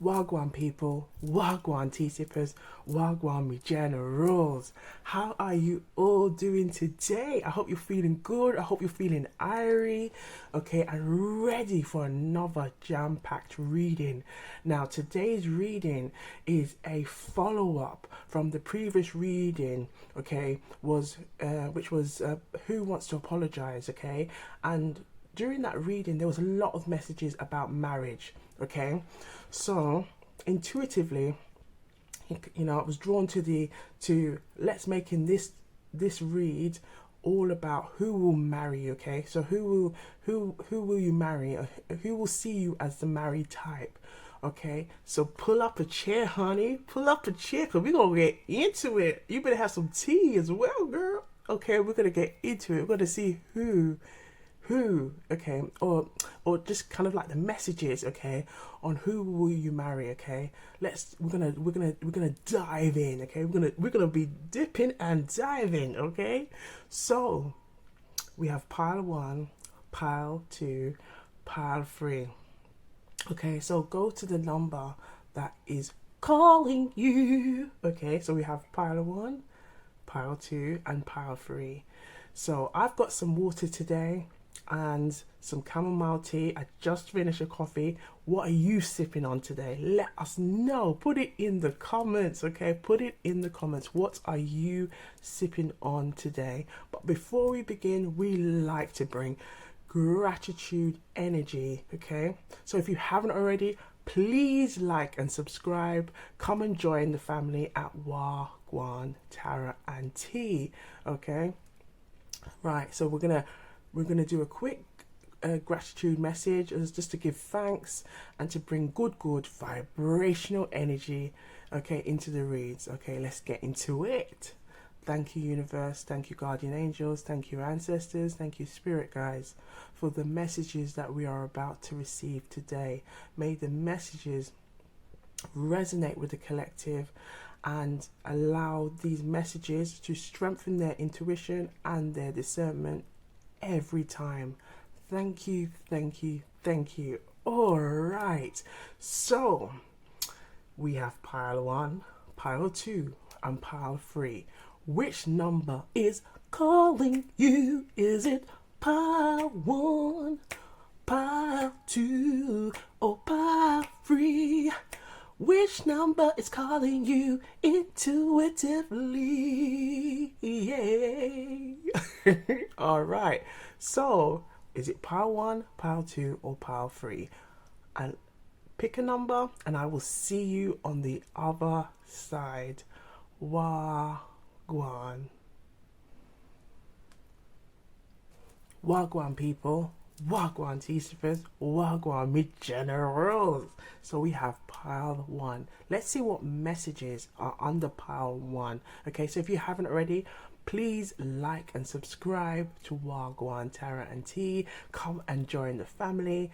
Wagwan people, Wagwan tea sippers, Wagwan me generals. How are you all doing today? I hope you're feeling good. I hope you're feeling irie. Okay, and ready for another jam-packed reading. Now, today's reading is a follow-up from the previous reading. Okay, which was Who Wants to Apologize? Okay, and during that reading, there was a lot of messages about marriage. Okay, so intuitively, I was drawn to let's make in this read all about who will marry you. Okay, so who will you marry? Who will see you as the married type? Okay, so pull up a chair, honey. Pull up a chair, cause we're gonna get into it. You better have some tea as well, girl. Okay, we're gonna get into it. We're gonna see okay, or just kind of like the messages, okay, on who will you marry. Okay, we're gonna dive in. Okay, we're gonna be dipping and diving. Okay, so we have pile one, pile two, pile three. Okay, so go to the number that is calling you. Okay, so we have pile one, pile two, and pile three. So I've got some water today and some chamomile tea. I just finished a coffee. What are you sipping on today? Let us know. Put it in the comments, okay? Put it in the comments. What are you sipping on today? But before we begin, we like to bring gratitude energy, okay? So if you haven't already, please like and subscribe. Come and join the family at Gwan, Tara and Tea, okay? Right, so we're gonna do a quick gratitude message as just to give thanks and to bring good vibrational energy, okay, into the reads. Okay, let's get into it. Thank you, universe. Thank you, guardian angels. Thank you, ancestors. Thank you, spirit guides, for the messages that we are about to receive today. May the messages resonate with the collective and allow these messages to strengthen their intuition and their discernment every time. Thank you, thank you, thank you. All right, so we have pile one, pile two, and pile three. Which number is calling you? Is it pile one, pile two, or pile three? Which number is calling you intuitively? Yay! All right. So, is it pile one, pile two, or pile three? And pick a number, and I will see you on the other side. Wagwan. Wagwan, people. Wagwan tea sippers, Wagwan mid generals. So we have pile one. Let's see what messages are under pile one. Okay, so if you haven't already, please like and subscribe to Wagwan Tara and Tea. Come and join the family.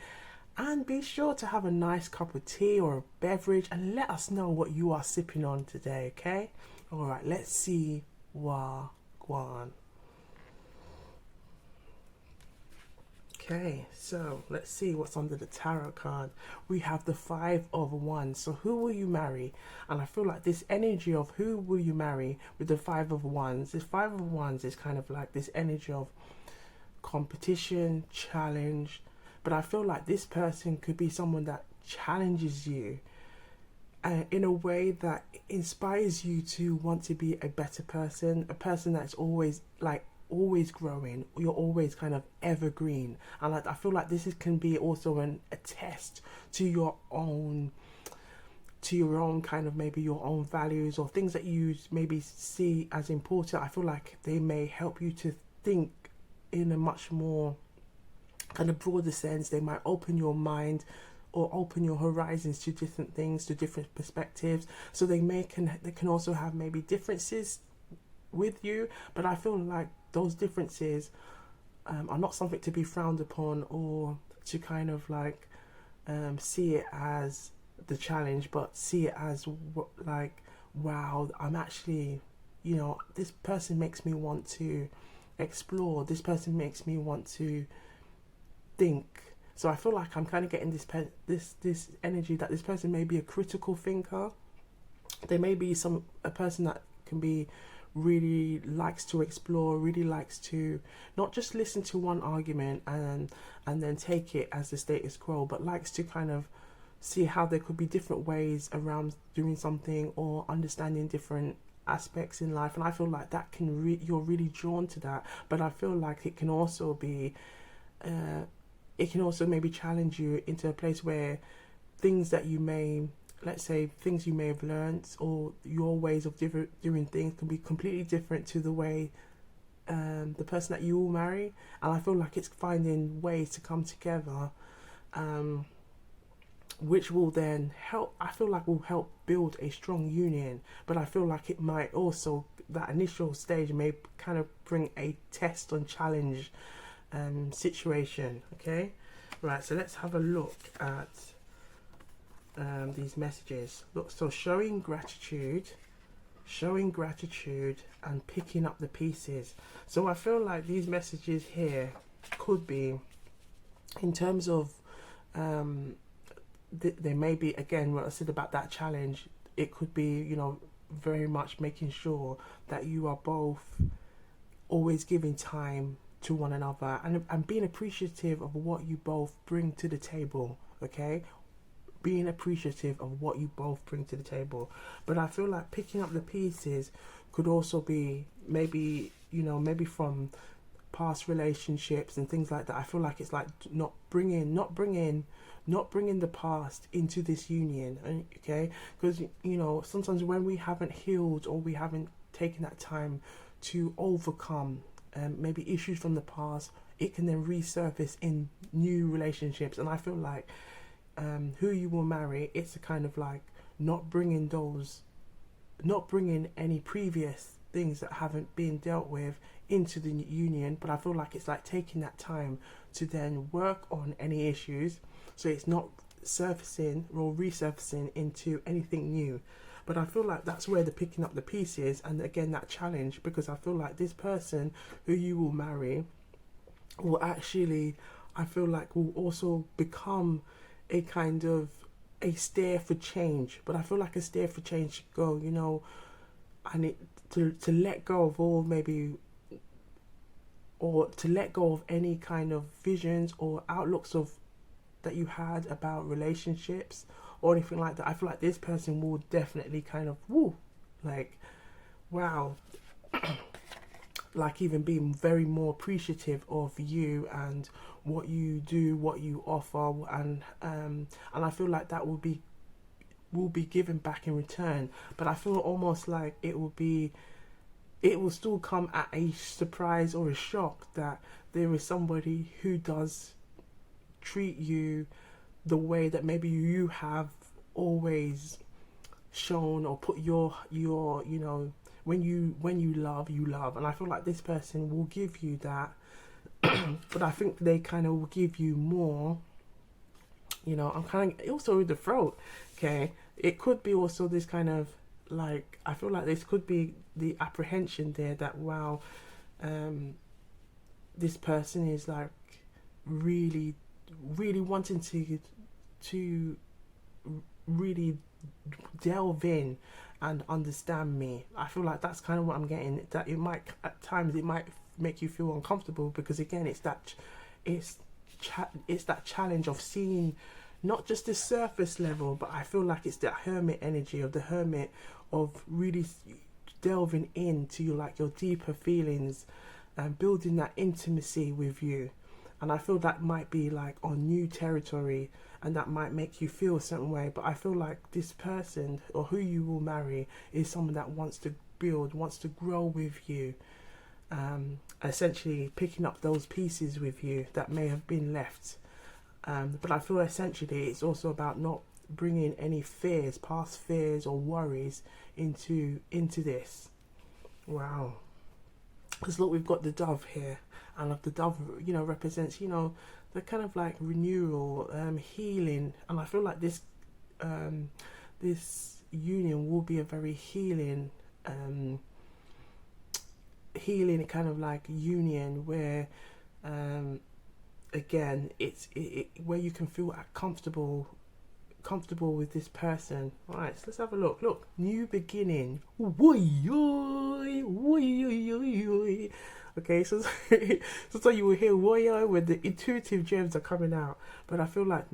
And be sure to have a nice cup of tea or a beverage and let us know what you are sipping on today, okay? Alright, let's see Wagwan. Okay, so let's see what's under the tarot card. We have the Five of Wands. So who will you marry? And I feel like this energy of who will you marry with the Five of Wands. This Five of Wands is kind of like this energy of competition, challenge. But I feel like this person could be someone that challenges you in a way that inspires you to want to be a better person. A person that's always growing. You're always kind of evergreen, and I feel like can be also a test to your own kind of maybe your own values or things that you maybe see as important. I feel like they may help you to think in a much more kind of broader sense. They might open your mind or open your horizons to different things, to different perspectives. So they can also have maybe differences with you, but I feel like those differences are not something to be frowned upon or to kind of like see it as the challenge, but see it as like, wow, I'm actually, this person makes me want to explore. This person makes me want to think. So I feel like I'm kind of getting this energy that this person may be a critical thinker. They may be a person that can be really likes to explore, really likes to not just listen to one argument and then take it as the status quo, but likes to kind of see how there could be different ways around doing something or understanding different aspects in life. And I feel like that can you're really drawn to that, but I feel like it can also be it can also maybe challenge you into a place where things that you may, let's say, things you may have learned or your ways of doing things can be completely different to the way the person that you will marry. And I feel like it's finding ways to come together, which will then help, I feel like will help build a strong union. But I feel like it might also, that initial stage may kind of bring a test and challenge situation. Okay, right, so let's have a look at these messages. Look, so showing gratitude and picking up the pieces. So I feel like these messages here could be in terms of there may be, again, what I said about that challenge, it could be, you know, very much making sure that you are both always giving time to one another and being appreciative of what you both bring to the table. Okay, being appreciative of what you both bring to the table. But I feel like picking up the pieces could also be maybe, you know, maybe from past relationships and things like that. I feel like it's like not bringing the past into this union. Okay, because, you know, sometimes when we haven't healed or we haven't taken that time to overcome maybe issues from the past, it can then resurface in new relationships. And I feel like who you will marry, it's a kind of like not bringing any previous things that haven't been dealt with into the union. But I feel like it's like taking that time to then work on any issues, so it's not surfacing or resurfacing into anything new. But I feel like that's where the picking up the pieces, and again that challenge, because I feel like this person who you will marry will actually, I feel like, will also become a kind of a stare for change. But I feel like a stare for change should go, you know, and it to let go of all maybe, or to let go of any kind of visions or outlooks of that you had about relationships or anything like that. I feel like this person will definitely kind of like, wow, like even being very more appreciative of you and what you do, what you offer, and I feel like that will be given back in return. But I feel almost like it will still come at a surprise or a shock that there is somebody who does treat you the way that maybe you have always shown, or put your you know, when you love, and I feel like this person will give you that. But I think they kind of will give you more, you know. I'm kind of also with the throat. Okay, it could be also this kind of like, I feel like this could be the apprehension there that, wow, this person is like really wanting to really delve in and understand me. I feel like that's kind of what I'm getting, that it might at times it might make you feel uncomfortable, because again it's that challenge of seeing not just the surface level, but I feel like it's that hermit energy of the hermit, of really delving into your deeper feelings and building that intimacy with you. And I feel that might be like on new territory, and that might make you feel a certain way. But I feel like this person, or who you will marry, is someone that wants to build, wants to grow with you, essentially picking up those pieces with you that may have been left. But I feel essentially it's also about not bringing any fears, past fears or worries into this. Wow. Because look, we've got the dove here, and the dove, you know, represents, you know, the kind of like renewal, healing. And I feel like this this union will be a very healing kind of like union, where again, where you can feel comfortable with this person. All right, so let's have a look. Look, new beginning. Okay, so you will hear when the intuitive gems are coming out. But I feel like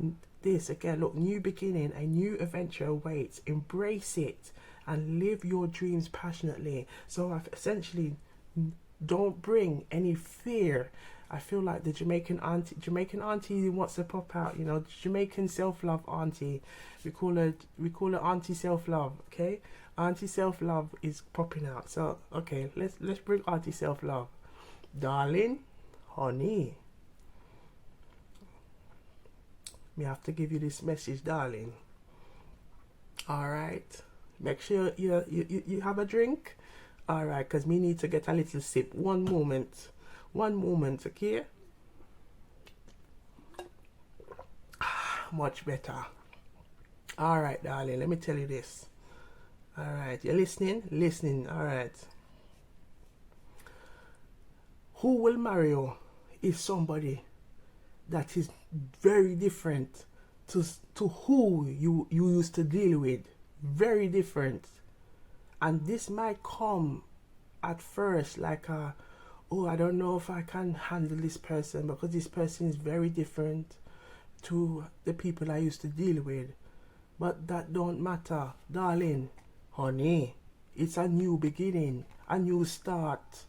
this again. Look, new beginning, a new adventure awaits. Embrace it and live your dreams passionately. So I've essentially, don't bring any fear. I feel like the Jamaican auntie wants to pop out, Jamaican self-love auntie. We call her auntie self-love, okay? Auntie self-love is popping out. So, okay, let's bring auntie self-love. Darling, honey. Me have to give you this message, darling. All right. Make sure you have a drink. All right, because me need to get a little sip. One moment, okay? Much better. All right, darling, let me tell you this. All right, you're listening. All right. Who will marry you is somebody that is very different to who you used to deal with. Very different. And this might come at first like oh, I don't know if I can handle this person because this person is very different to the people I used to deal with. But that don't matter, darling, honey. It's a new beginning, a new start.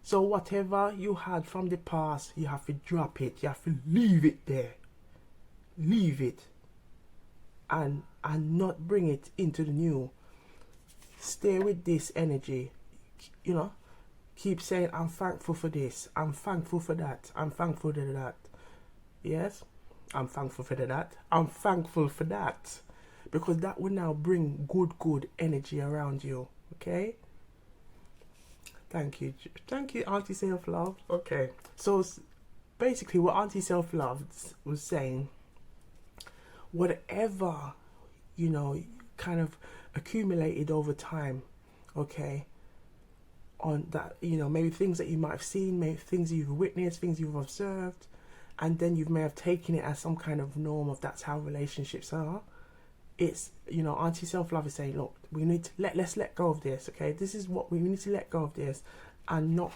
So whatever you had from the past, you have to drop it. You have to leave it there. Leave it. And not bring it into the new. Stay with this energy, keep saying, I'm thankful for this, I'm thankful for that, I'm thankful for that. Yes, I'm thankful for that, I'm thankful for that, because that will now bring good energy around you. Okay, thank you, Auntie Self-Love. Okay, so basically what Auntie Self-Love was saying, whatever kind of accumulated over time, okay, on that, maybe things that you might have seen, maybe things you've witnessed, things you've observed, and then you may have taken it as some kind of norm of that's how relationships are. It's, Auntie Self-Love is saying, look, we need to let's let go of this, okay? This is what we need to let go of this, and not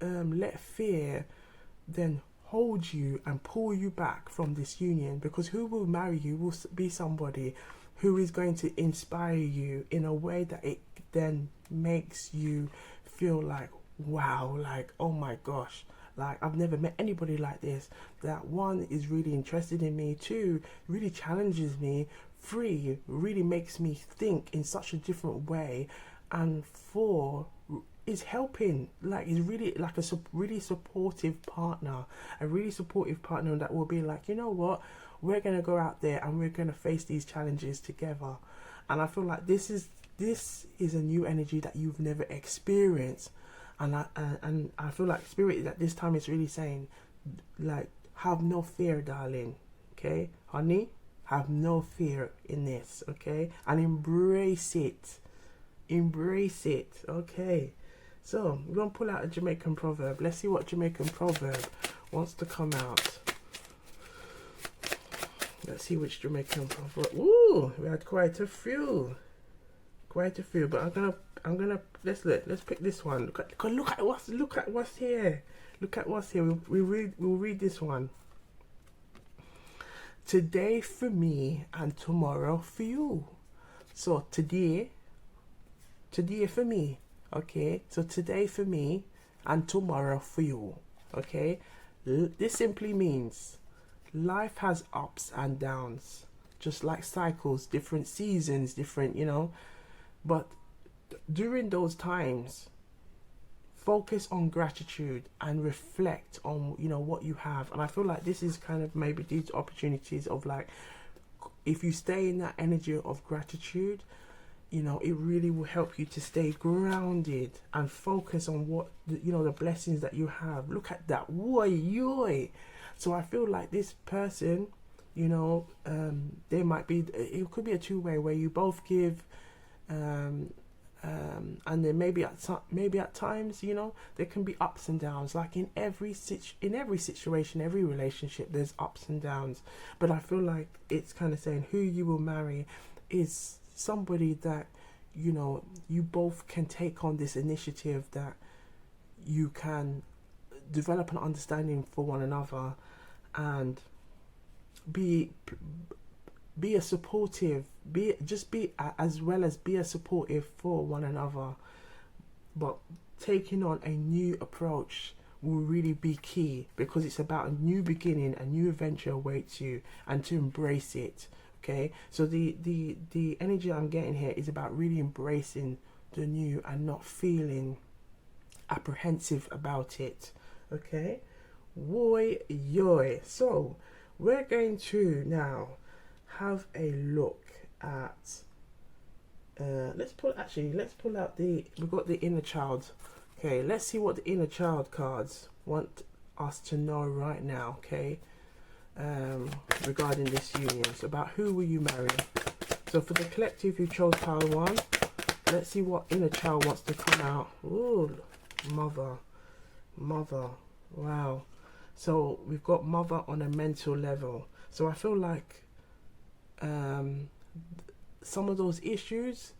let fear then hold you and pull you back from this union, because who will marry you will be somebody who is going to inspire you in a way that it then makes you feel like, wow, like, oh my gosh, like I've never met anybody like this. That one is really interested in me, two really challenges me, three really makes me think in such a different way, and four is helping, like is really like a really supportive partner, that will be like, you know what, we're going to go out there and we're going to face these challenges together. And I feel like this is a new energy that you've never experienced, and I feel like Spirit at this time is really saying, like, have no fear, darling, okay, honey, have no fear in this, okay, and embrace it, okay. So we're going to pull out a Jamaican proverb. Let's see what Jamaican proverb wants to come out. Let's see which Jamaican proverb. Ooh, we had quite a few, but I'm gonna let's pick this one. Look at what's here. We'll read this one. Today for me and tomorrow for you. So today for me. Okay, so today for me and tomorrow for you. Okay, this simply means life has ups and downs, just like cycles, different seasons, different, but during those times, focus on gratitude and reflect on, what you have. And I feel like this is kind of maybe these opportunities of, like, if you stay in that energy of gratitude, it really will help you to stay grounded and focus on what, the blessings that you have. Look at that. Woy. So I feel like this person, there might be, it could be a two-way where you both give And then maybe at times, you know, there can be ups and downs. Like in every situation, every relationship, there's ups and downs. But I feel like it's kind of saying who you will marry is somebody that, you know, you both can take on this initiative, that you can develop an understanding for one another, and be a supportive, as well as be a supportive for one another. But taking on a new approach will really be key, because it's about a new beginning, a new adventure awaits you, and to embrace it. Okay, so the energy I'm getting here is about really embracing the new and not feeling apprehensive about it. Okay, woy yoy. So we're going to now have a look at let's pull out we've got the inner child. Okay, let's see what the inner child cards want us to know right now. Okay, regarding this union. So about who will you marry. So for the collective who chose pile 1, let's see what inner child wants to come out. Ooh, mother. Wow. So we've got mother on a mental level. So I feel like some of those issues,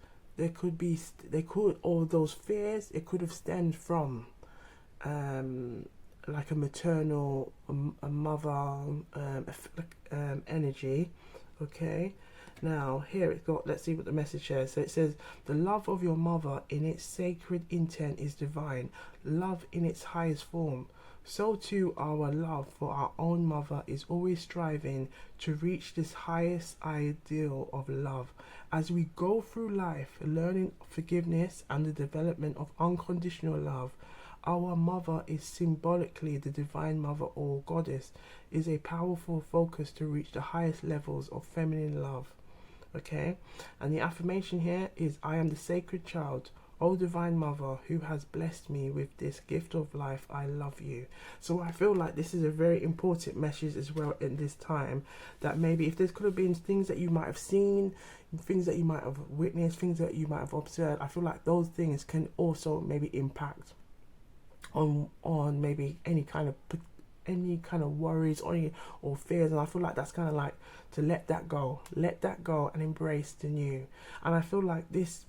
or those fears, it could have stemmed from like a maternal, a mother energy. Okay, now here it's got, let's see what the message says. So it says, the love of your mother in its sacred intent is divine, love in its highest form. So too our love for our own mother is always striving to reach this highest ideal of love. As we go through life learning forgiveness and the development of unconditional love, our mother is symbolically the divine mother or goddess, is a powerful focus to reach the highest levels of feminine love. Okay, and the affirmation here is, I am the sacred child. O divine mother who has blessed me with this gift of life, I love you. So I feel like this is a very important message as well in this time, that maybe if there could have been things that you might have seen, things that you might have witnessed, things that you might have observed, I feel like those things can also maybe impact on maybe any kind of worries or fears. And I feel like that's kind of like to let that go and embrace the new. And I feel like this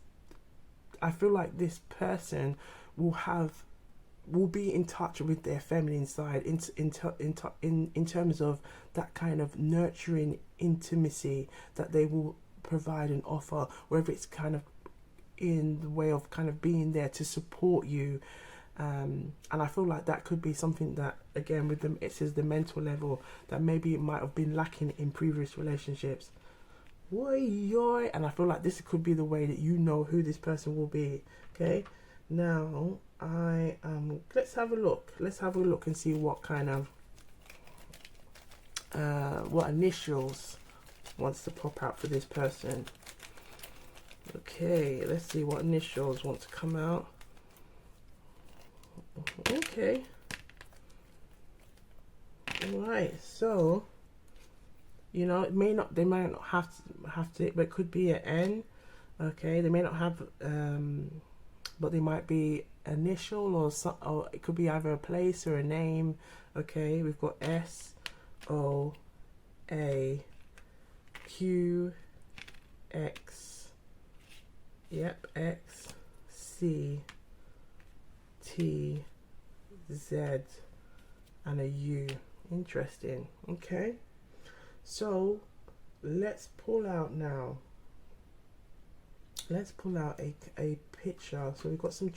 person will be in touch with their feminine side in terms of that kind of nurturing intimacy that they will provide and offer, whether it's kind of in the way of kind of being there to support you. And I feel like that could be something that, again, with them, it says the mental level, that maybe it might have been lacking in previous relationships. And I feel like this could be the way that you know who this person will be. Okay, now let's have a look and see what kind of what initials wants to pop out for this person. Okay, let's see what initials want to come out. Okay, all right, so you know, they might not have to, but it could be an N. Okay, they may not have, but they might be initial or it could be either a place or a name. Okay, we've got S, O, A, Q, X. Yep, X, C, T, Z, and a U. Interesting. Okay. So let's pull out now. Let's pull out a picture. So we've got some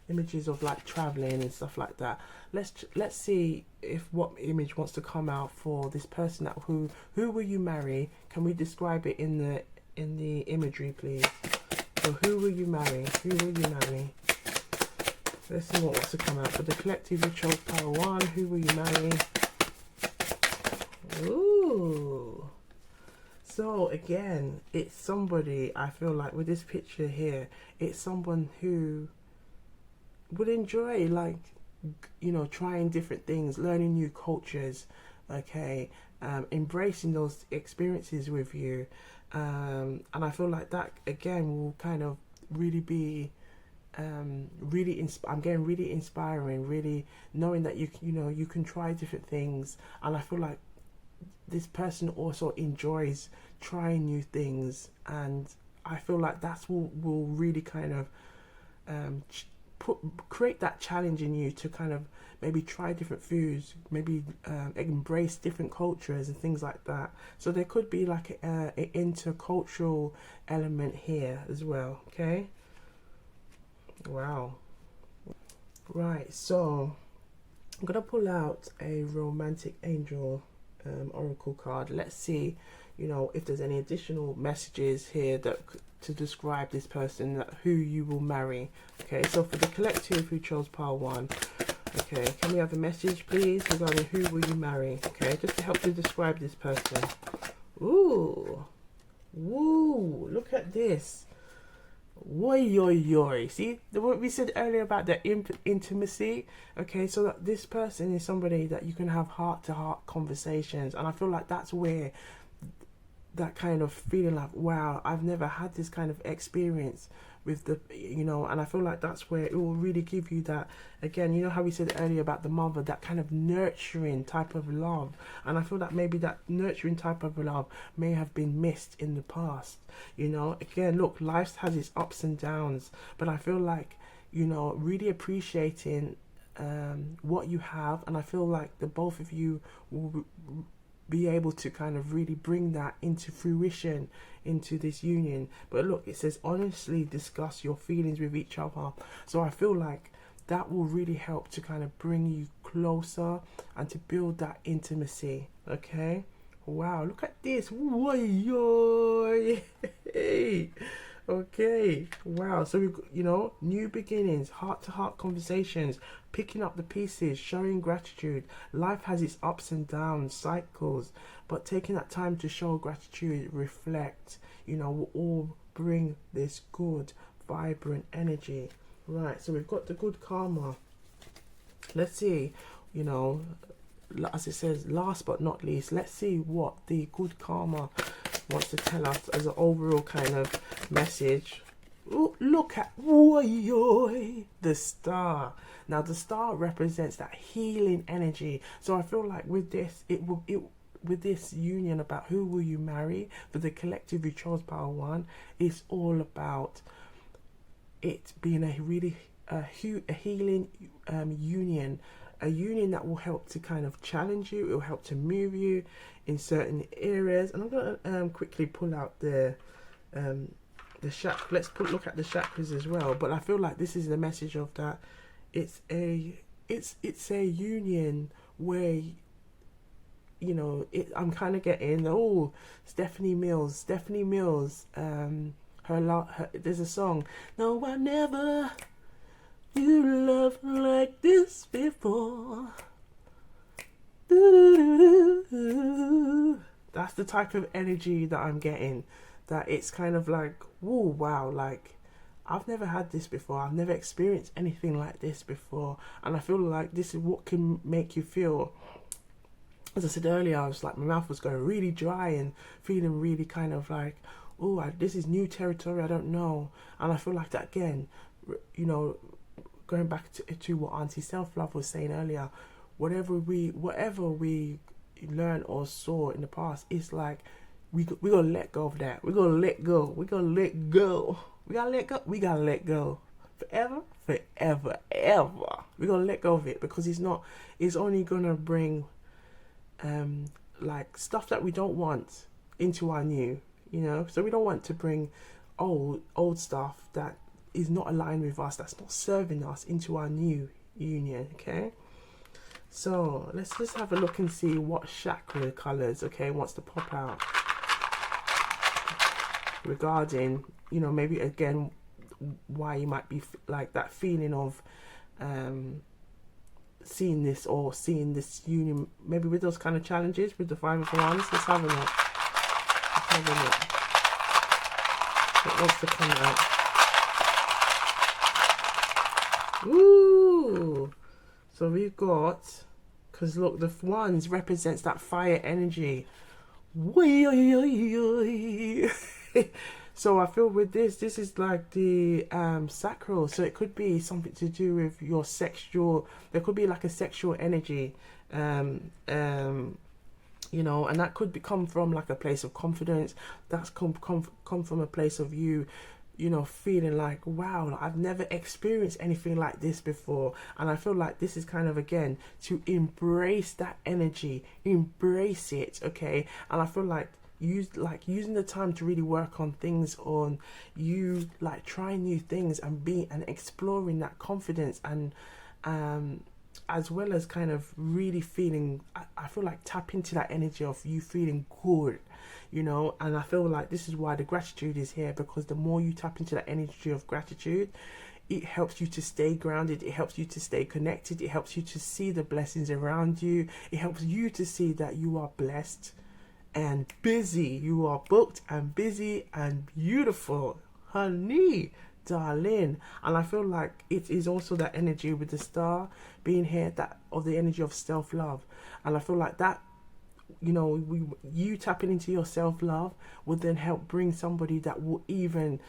images of like traveling and stuff like that. Let's see if what image wants to come out for this person. That who will you marry? Can we describe it in the imagery, please? So who will you marry? Who will you marry? Let's see what wants to come out for the collective who chose power 1. Who will you marry? Ooh. So again, it's somebody, I feel like with this picture here, it's someone who would enjoy, like, you know, trying different things, learning new cultures, okay, embracing those experiences with you, and I feel like that again will kind of really be I'm getting really inspiring, really knowing that you can try different things. And I feel like this person also enjoys trying new things, and I feel like that's will really kind of create that challenge in you to kind of maybe try different foods, maybe embrace different cultures and things like that. So there could be like an intercultural element here as well. Okay. Wow. Right, so I'm gonna pull out a romantic angel oracle card. Let's see, if there's any additional messages here that to describe this person, who you will marry. Okay, so for the collective who chose pile 1, okay, can we have a message please regarding who will you marry? Okay, just to help you describe this person. Ooh, woo, look at this. Woy. See what we said earlier about the intimacy. Okay, so that this person is somebody that you can have heart-to-heart conversations, and I feel like that's where that kind of feeling like, wow, I've never had this kind of experience with the, and I feel like that's where it will really give you that, again, how we said earlier about the mother, that kind of nurturing type of love. And I feel that maybe that nurturing type of love may have been missed in the past. Again, look, life has its ups and downs, but I feel like, really appreciating what you have, and I feel like the both of you will be able to kind of really bring that into fruition into this union. But look, it says honestly discuss your feelings with each other. So I feel like that will really help to kind of bring you closer and to build that intimacy. Okay, wow, look at this. Woy. Okay, wow. So we've got, new beginnings, heart-to-heart conversations, picking up the pieces, showing gratitude. Life has its ups and downs, cycles, but taking that time to show gratitude, reflect, will all bring this good, vibrant energy. Right, so we've got the good karma. Let's see, as it says, last but not least, let's see what the good karma wants to tell us as an overall kind of message. Ooh, look at the star. Now the star represents that healing energy. So I feel like with this, with this union about who will you marry, for the collective who chose pile 1, it's all about it being a really healing union. A union that will help to kind of challenge you. It will help to move you in certain areas. And I'm going to quickly pull out the chakra. Let's look at the chakras as well. But I feel like this is the message of that. It's a union where I'm kind of getting Stephanie Mills. There's a song. No, I never. You love like this before. That's the type of energy that I'm getting. That it's kind of like, whoa, wow, like I've never had this before. I've never experienced anything like this before. And I feel like this is what can make you feel. As I said earlier, I was like, my mouth was going really dry and feeling really kind of like, this is new territory. I don't know. And I feel like that again, going back to what Auntie Self-Love was saying earlier, whatever we learned or saw in the past, it's like we gotta let go of that. We gotta let go. We gotta let go. We gotta let go. We gotta let go. Forever. We gotta let go of it, because it's only gonna bring like stuff that we don't want into our new, so we don't want to bring old stuff that is not aligned with us, that's not serving us, into our new union. Okay, so let's just have a look and see what chakra colors wants to pop out regarding maybe again why you might be like that feeling of seeing this union, maybe with those kind of challenges with the 5 of Wands. Let's have a look. What wants to come out? Ooh, so we've got, because look, the wands represents that fire energy. So I feel with this is like the sacral. So it could be something to do with your sexual. There could be like a sexual energy, um, um, you know, and that could come from like a place of confidence. That's come from a place of you, you know, feeling like, wow, I've never experienced anything like this before. And I feel like this is kind of, again, to embrace that energy, embrace it, okay? And I feel like using the time to really work on things, on you like trying new things and exploring that confidence, and as well as kind of really feeling, I feel like tap into that energy of you feeling good, you know. And I feel like this is why the gratitude is here, because the more you tap into that energy of gratitude, it helps you to stay grounded, it helps you to stay connected, it helps you to see the blessings around you, it helps you to see that you are blessed and busy, you are booked and busy and beautiful, honey, darling. And I feel like it is also that energy with the star being here, that of the energy of self-love. And I feel like that, you know, you tapping into your self-love will then help bring somebody that will even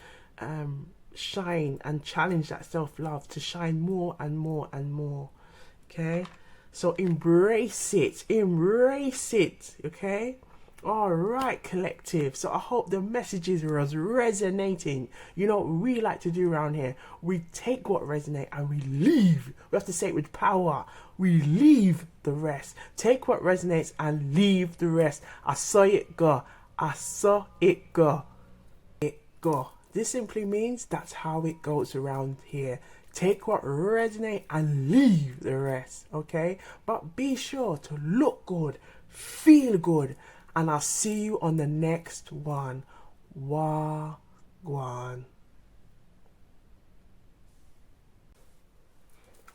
shine and challenge that self-love to shine more and more and more, okay? So embrace it, okay? All right, collective. So I hope the messages were resonating. You know what we like to do around here? We take what resonates and we leave. We have to say it with power. We leave the rest. Take what resonates and leave the rest. I saw it go. I saw it go. It go. This simply means that's how it goes around here. Take what resonates and leave the rest, okay? But be sure to look good, feel good, and I'll see you on the next one. Wagwan.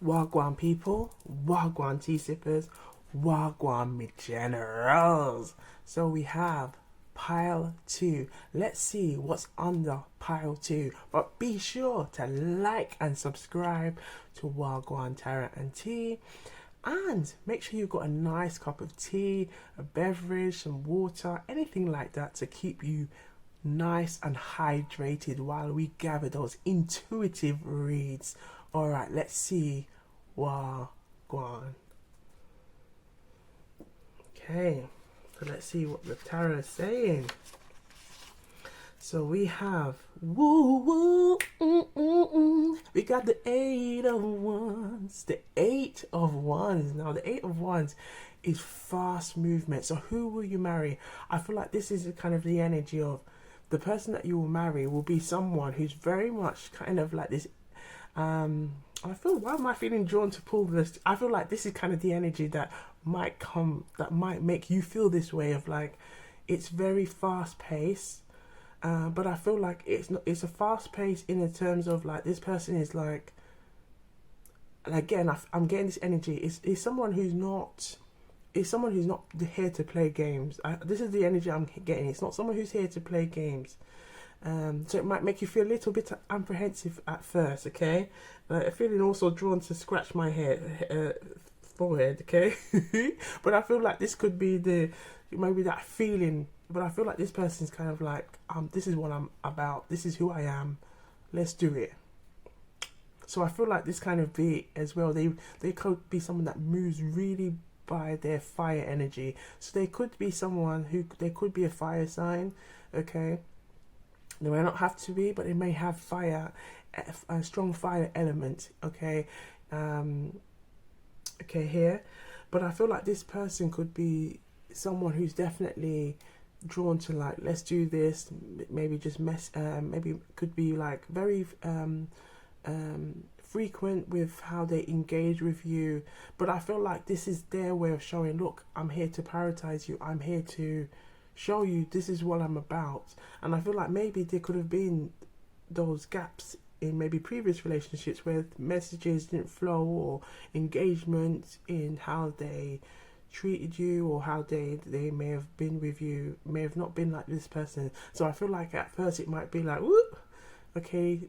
Wagwan people, Wagwan tea sippers, Wagwan me generals. So we have pile 2. Let's see what's under pile 2. But be sure to like and subscribe to Wagwan Tarot and Tea. And make sure you've got a nice cup of tea, a beverage, some water, anything like that to keep you nice and hydrated while we gather those intuitive reads. All right, let's see. Wagwan. Okay, so let's see what the tarot is saying. So we have woo woo, we got the 8 of Wands. The 8 of Wands. Now the 8 of Wands is fast movement. So who will you marry? I feel like this is kind of the energy of the person that you will marry will be someone who's very much kind of like this. I feel, why am I feeling drawn to pull this? I feel like this is kind of the energy that might come, that might make you feel this way of like, it's very fast paced. But I feel like it's a fast pace in the terms of like this person is like, and again I'm getting this energy. It's someone who's not here to play games. This is the energy I'm getting. It's not someone who's here to play games. So it might make you feel a little bit apprehensive at first, okay? I'm feeling also drawn to scratch my head, forehead, okay? But I feel like this could be maybe that feeling. But I feel like this person's kind of like, this is what I'm about. This is who I am. Let's do it. So I feel like this kind of be as well. They could be someone that moves really by their fire energy. So they could be someone they could be a fire sign, okay? They may not have to be, but they may have fire, a strong fire element, okay? Okay, here. But I feel like this person could be someone who's definitely drawn to like, let's do this, maybe just maybe could be like very frequent with how they engage with you. But I feel like this is their way of showing, look, I'm here to prioritize you, I'm here to show you this is what I'm about. And I feel like maybe there could have been those gaps in maybe previous relationships where messages didn't flow, or engagement in how they treated you, or how they may have been with you may have not been like this person. So I feel like at first it might be like, whoop, okay,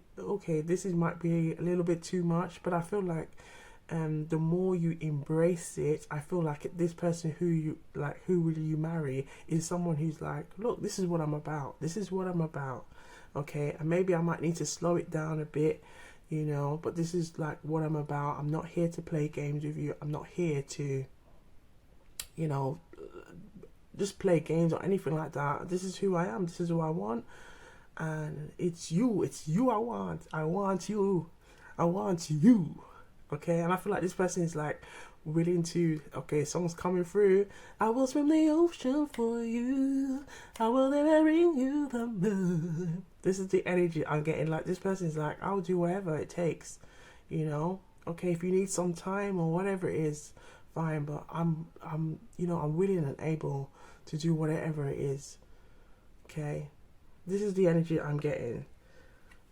this might be a little bit too much. But I feel like the more you embrace it, I feel like this person who will you marry is someone who's like, look, this is what I'm about, this is what I'm about, okay, and maybe I might need to slow it down a bit, you know, but this is like what I'm about. I'm not here to play games with you. I'm not here to, you know, just play games or anything like that. This is who I am. This is who I want. And it's you I want you, okay. And I feel like this person is like willing to, okay, song's coming through. I will swim the ocean for you, I will never bring you the moon. This is the energy I'm getting. Like, this person is like, I'll do whatever it takes, you know, okay, if you need some time or whatever it is, fine, but I'm you know, I'm willing and able to do whatever it is, okay. This is the energy I'm getting.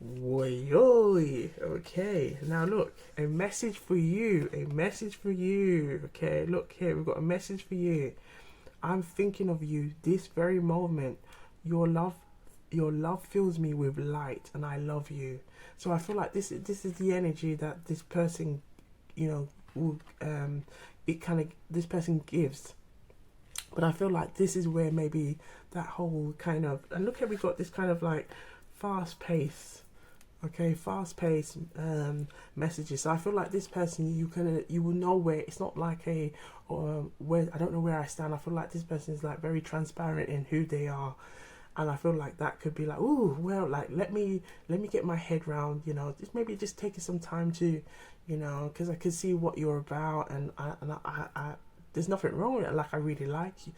Woy, okay. Now look, a message for you. Okay, look here, we've got a message for you. I'm thinking of you this very moment. Your love fills me with light, and I love you. So I feel like this is the energy that this person, you know, will this person gives. But I feel like this is where maybe that whole kind of, and look here, we've got this kind of like fast pace, okay, messages. So I feel like this person, you will know where it's not like where I don't know where I stand. I feel like this person is like very transparent in who they are, and I feel like that could be like, ooh, well, like let me get my head round, you know, maybe just taking some time to, you know, because I can see what you're about, and I there's nothing wrong with it. Like, I really like you,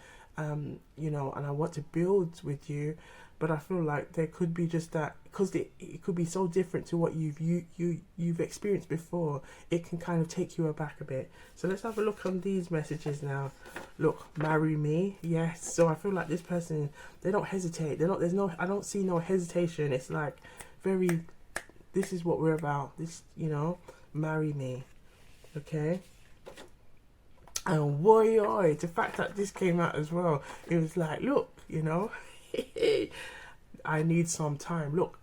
you know, and I want to build with you. But I feel like there could be just that, because it could be so different to what you've experienced before. It can kind of take you aback a bit. So let's have a look on these messages now. Look, marry me. Yes. So I feel like this person, they don't hesitate. I don't see no hesitation. It's like very, this is what we're about. This, you know, marry me. Okay. And woy, the fact that this came out as well, it was like, look, you know, I need some time. Look,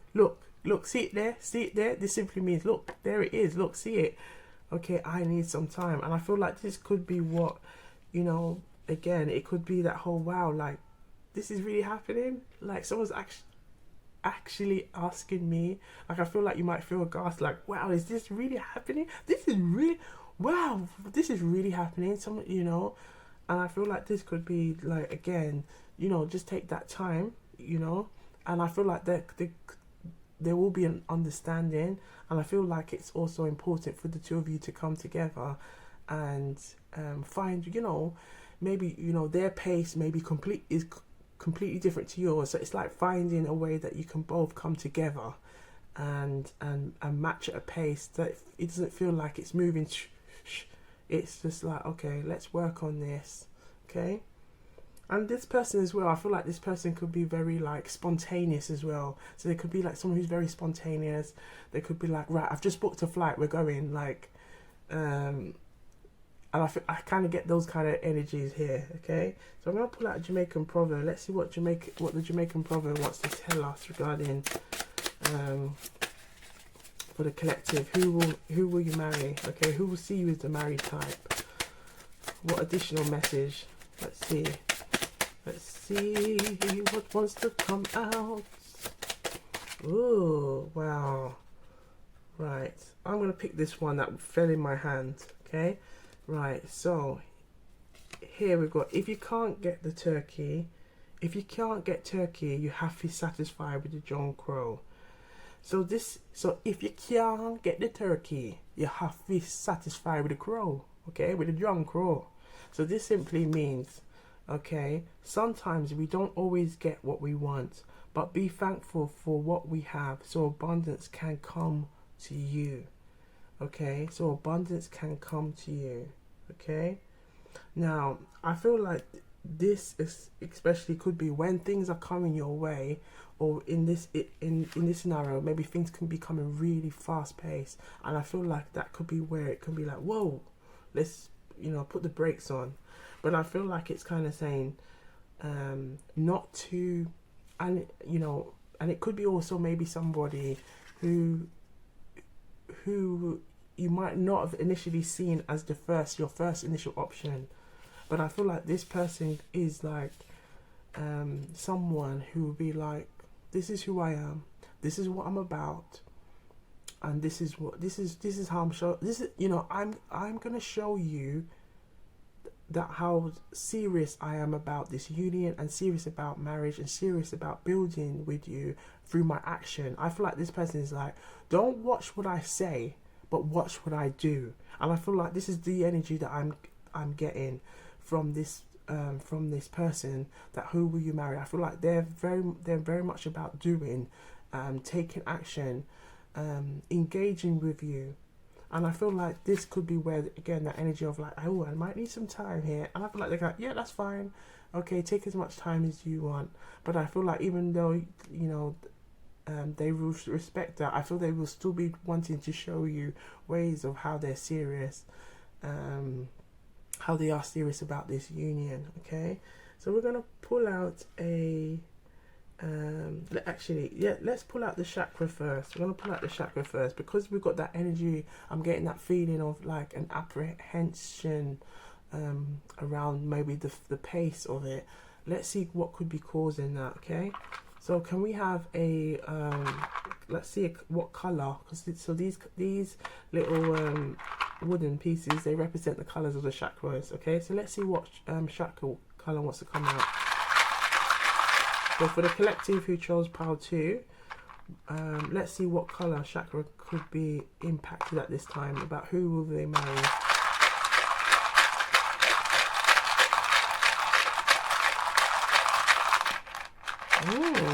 see it there? This simply means, look, there it is. Look, see it. Okay, I need some time. And I feel like this could be what, you know, again, it could be that whole, wow, like, this is really happening. Like, someone's actually asking me. Like, I feel like you might feel aghast, like, wow, is this really happening? Wow, this is really happening. Some, you know, and I feel like this could be like, again, you know, just take that time, you know, and I feel like there will be an understanding, and I feel like it's also important for the two of you to come together and find, you know, maybe, you know, their pace maybe completely different to yours, so it's like finding a way that you can both come together and match at a pace that it doesn't feel like it's moving. It's just like, okay, let's work on this, okay. And this person as well, I feel like this person could be very like spontaneous as well. So they could be like someone who's very spontaneous. They could be like, right, I've just booked a flight, we're going, like, and I kind of get those kind of energies here, okay. So I'm gonna pull out a Jamaican proverb. Let's see what the Jamaican proverb wants to tell us regarding for the collective. Who will you marry? Okay, who will see you as the married type? What additional message? Let's see what wants to come out. Ooh, wow. Right, I'm gonna pick this one that fell in my hand. Okay, right, so here we've got, if you can't get turkey, you have to be satisfied with the John Crow. So if you can't get the turkey, you have to be satisfied with the crow, okay, with the John Crow. So this simply means, okay, sometimes we don't always get what we want, but be thankful for what we have, so abundance can come to you, okay, so abundance can come to you, okay. Now, I feel like this is especially could be when things are coming your way, or in this scenario, maybe things can be coming really fast paced, and I feel like that could be where it can be like, whoa, let's, you know, put the brakes on. But I feel like it's kind of saying not to, and you know, and it could be also maybe somebody who you might not have initially seen as your first initial option. But I feel like this person is like someone who will be like, this is who I am, this is what I'm about, and this is how I'm show this is, you know, I'm gonna show you that how serious I am about this union, and serious about marriage, and serious about building with you through my action. I feel like this person is like, don't watch what I say, but watch what I do. And I feel like this is the energy that I'm getting from this person, that who will you marry. I feel like they're very much about doing, taking action, engaging with you. And I feel like this could be where, again, that energy of like, oh, I might need some time here. And I feel like they're like, yeah, that's fine. Okay, take as much time as you want. But I feel like even though, you know, they will respect that, I feel they will still be wanting to show you ways of how they're serious, how they are serious about this union. Okay, so we're going to pull out a... let's pull out the chakra first. We're going to pull out the chakra first, because we've got that energy. I'm getting that feeling of like an apprehension around maybe the pace of it. Let's see what could be causing that. Okay, so can we have a let's see what color, because so these little wooden pieces, they represent the colors of the chakras. Okay, so let's see what chakra color wants to come out. So for the collective who chose pile 2, let's see what colour chakra could be impacted at this time. About who will they marry. Oh,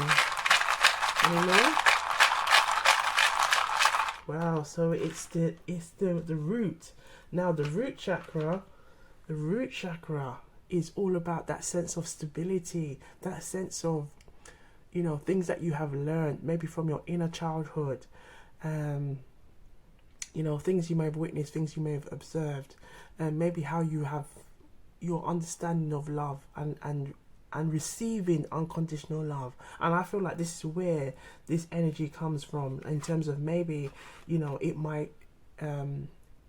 wow, so it's the root. Now the root chakra is all about that sense of stability, that sense of, you know, things that you have learned maybe from your inner childhood, you know, things you may have witnessed, things you may have observed, and maybe how you have your understanding of love and receiving unconditional love. And I feel like this is where this energy comes from, in terms of maybe, you know, it might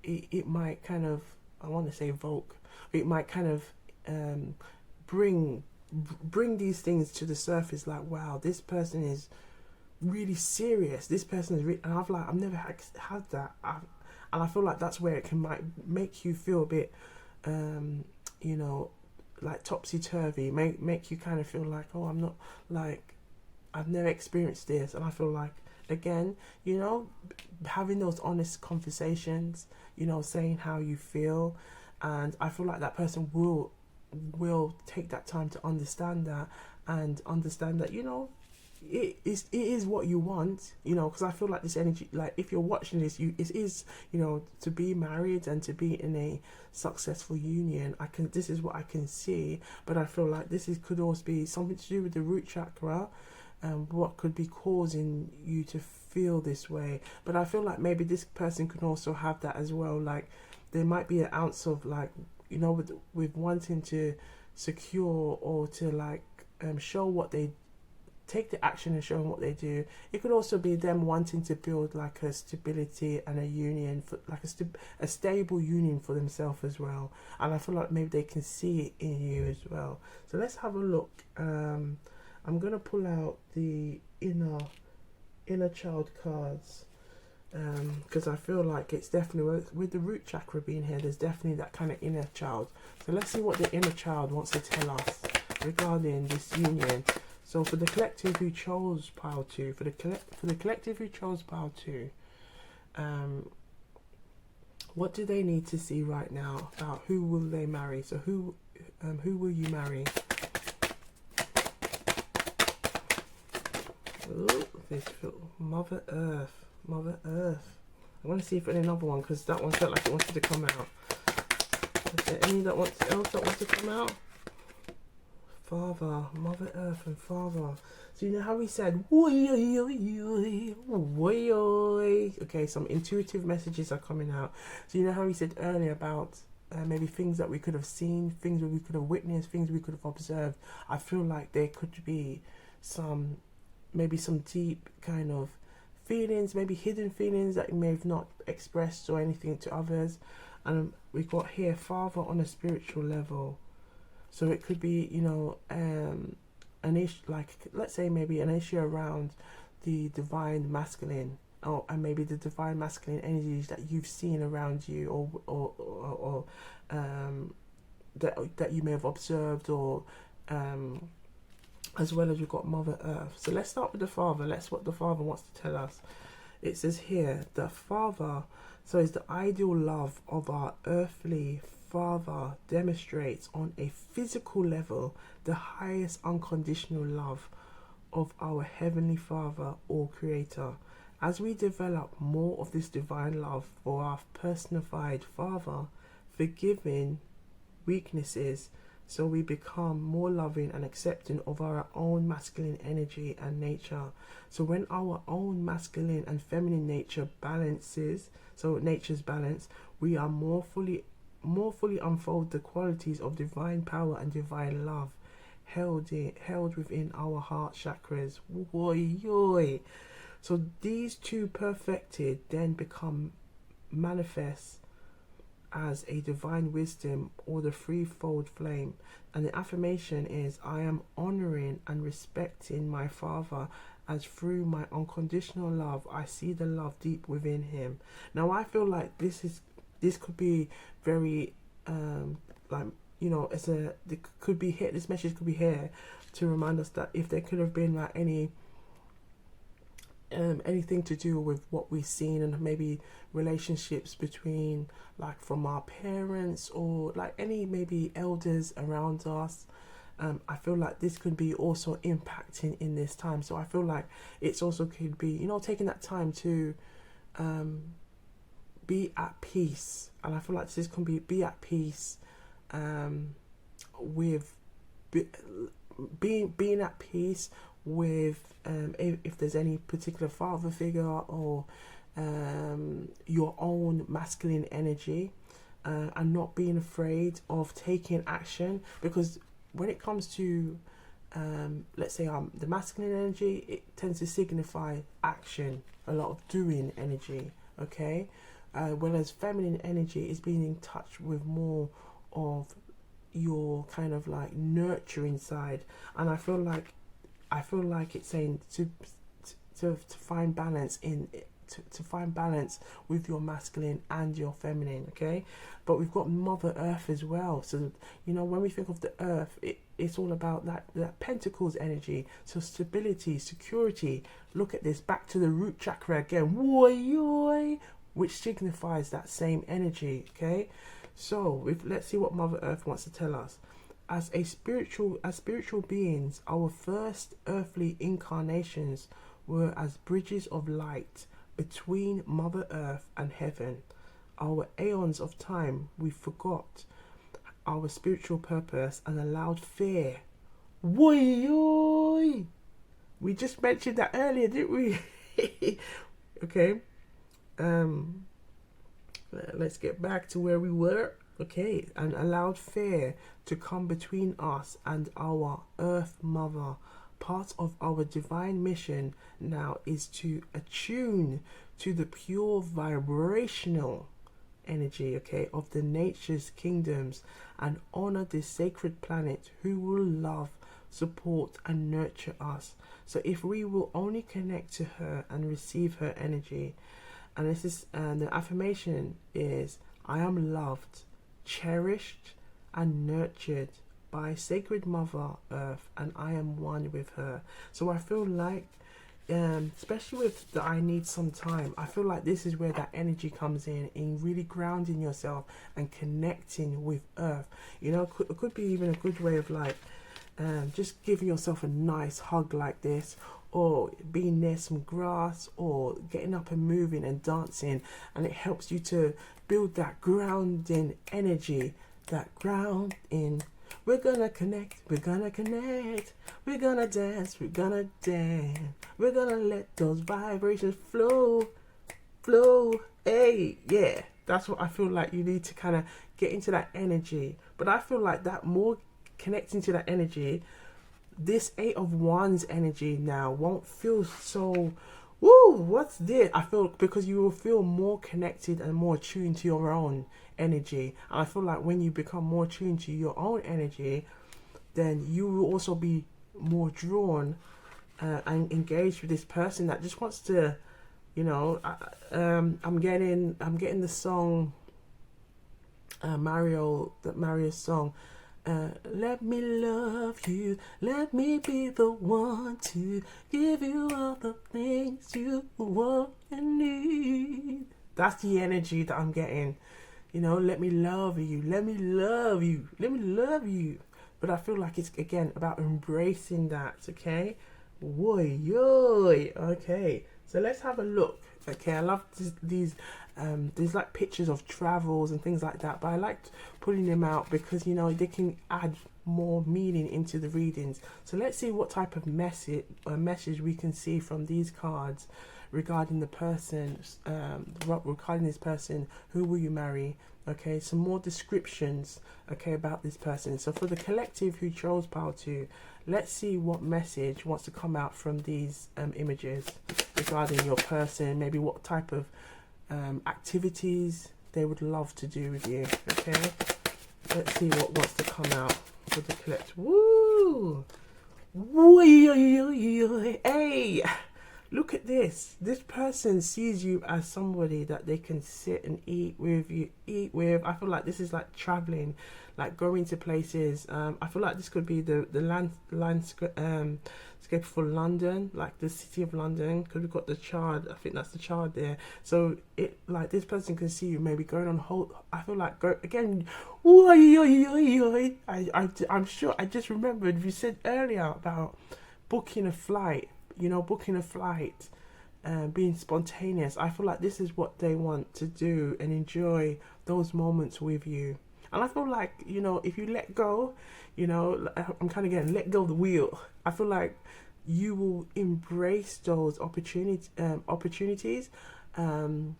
it might kind of, I want to say evoke, it might kind of bring these things to the surface, like, wow, this person is really serious, this person is and I've never had that, and I feel like that's where it might make you feel a bit you know, like topsy-turvy, make you kind of feel like, oh, I'm not, like, I've never experienced this. And I feel like, again, you know, having those honest conversations, you know, saying how you feel, and I feel like that person will take that time to understand that, and understand that, you know, it is what you want, you know, because I feel like this energy, like, if you're watching this, it is, you know, to be married and to be in a successful union. This is what I can see, but I feel like this could also be something to do with the root chakra, and what could be causing you to feel this way. But I feel like maybe this person can also have that as well, like there might be an ounce of, like, you know, with wanting to secure, or to like show what they take the action and showing what they do. It could also be them wanting to build like a stability and a union, for like a stable union for themselves as well. And I feel like maybe they can see it in you as well. So let's have a look. I'm gonna pull out the inner child cards, because I feel like it's definitely, with the root chakra being here, there's definitely that kind of inner child. So let's see what the inner child wants to tell us regarding this union. So for the collective who chose pile 2, for the collective who chose pile 2, what do they need to see right now about who will they marry? So who will you marry? Ooh, this Mother Earth. I want to see if there's another one, because that one felt like it wanted to come out. Is there any else that wants to come out? Father, Mother Earth and Father. So you know how we said, okay, some intuitive messages are coming out. So you know how we said earlier about maybe things that we could have seen, things that we could have witnessed, things we could have observed. I feel like there could be maybe some deep kind of feelings, maybe hidden feelings that you may have not expressed or anything to others. And we got here, Father on a spiritual level. So it could be, you know, an issue, like, let's say maybe an issue around the divine masculine, and maybe the divine masculine energies that you've seen around you, or that you may have observed, or as well as we've got Mother Earth. So let's start with the Father. Let's what the Father wants to tell us. It says here, the Father, so is the ideal love of our earthly Father, demonstrates on a physical level the highest unconditional love of our Heavenly Father or Creator. As we develop more of this divine love for our personified Father, forgiving weaknesses, so we become more loving and accepting of our own masculine energy and nature. So when our own masculine and feminine nature balances, so nature's balance, we are more fully unfold the qualities of divine power and divine love held within our heart chakras. Oy. So these two perfected then become manifest as a divine wisdom or the threefold flame. And the affirmation is, I am honoring and respecting my Father, as through my unconditional love I see the love deep within him. Now I feel like this could be very like, you know, this message could be here to remind us that if there could have been like anything to do with what we've seen, and maybe relationships between, like, from our parents, or like any maybe elders around us, I feel like this could be also impacting in this time. So I feel like it's also could be, you know, taking that time to be at peace. And I feel like this can be at peace with being at peace with if there's any particular father figure, or your own masculine energy, and not being afraid of taking action. Because when it comes to let's say the masculine energy, it tends to signify action, a lot of doing energy, okay, whereas feminine energy is being in touch with more of your kind of like nurturing side. And I feel like it's saying to find balance to find balance with your masculine and your feminine, okay? But we've got Mother Earth as well. So, you know, when we think of the earth, it's all about that Pentacles energy. So stability, security. Look at this, back to the root chakra again, which signifies that same energy, okay? So let's see what Mother Earth wants to tell us. As spiritual beings, our first earthly incarnations were as bridges of light between Mother Earth and heaven. Our aeons of time, we forgot our spiritual purpose and allowed fear. We just mentioned that earlier, didn't we? Okay. Let's get back to where we were. Okay, and allowed fear to come between us and our Earth Mother. Part of our divine mission now is to attune to the pure vibrational energy, okay, of the nature's kingdoms, and honor this sacred planet who will love, support and nurture us. So if we will only connect to her and receive her energy, and this is the affirmation is, I am loved, cherished and nurtured by Sacred Mother Earth, and I am one with her. So I feel like, especially with the I need some time, I feel like this is where that energy comes in really grounding yourself and connecting with Earth. You know, it could be even a good way of like just giving yourself a nice hug like this, or being near some grass, or getting up and moving and dancing, and it helps you to build that grounding energy, that grounding. We're gonna connect, we're gonna connect, we're gonna dance, we're gonna dance, we're gonna let those vibrations flow, hey, yeah. That's what I feel like you need to kind of get into that energy. But I feel like that more connecting to that energy, this 8 of Wands energy now won't feel so, what's this? I feel, because you will feel more connected and more attuned to your own energy. And I feel like when you become more attuned to your own energy, then you will also be more drawn and engage with this person that just wants to, you know, I'm getting the song, Mario's song, let me love you, let me be the one to give you all the things you want and need. That's the energy that I'm getting. You know, let me love you, let me love you, let me love you. But I feel like it's, again, about embracing that, okay? Woy, yoy. Okay, so let's have a look. Okay, I love these like pictures of travels and things like that, but I liked pulling them out because, you know, they can add more meaning into the readings. So let's see what type of message we can see from these cards regarding the person, regarding this person. Who will you marry? Okay, some more descriptions, okay, about this person. So for the collective who chose pile 2, let's see what message wants to come out from these images regarding your person. Maybe what type of activities they would love to do with you. Okay, let's see what wants to come out for the collective. Woo! Woo! Hey! Look at this. This person sees you as somebody that they can sit and eat with. I feel like this is like traveling, like going to places. I feel like this could be the landscape for London, like the city of London, because we've got the chard. I think that's the chard there. So it, like, this person can see you maybe going on whole. I feel like go again. I'm sure I just remembered you said earlier about booking a flight. You know, booking a flight, being spontaneous. I feel like this is what they want to do and enjoy those moments with you. And I feel like, you know, if you let go, you know, I'm kind of getting let go of the wheel. I feel like you will embrace those opportunities to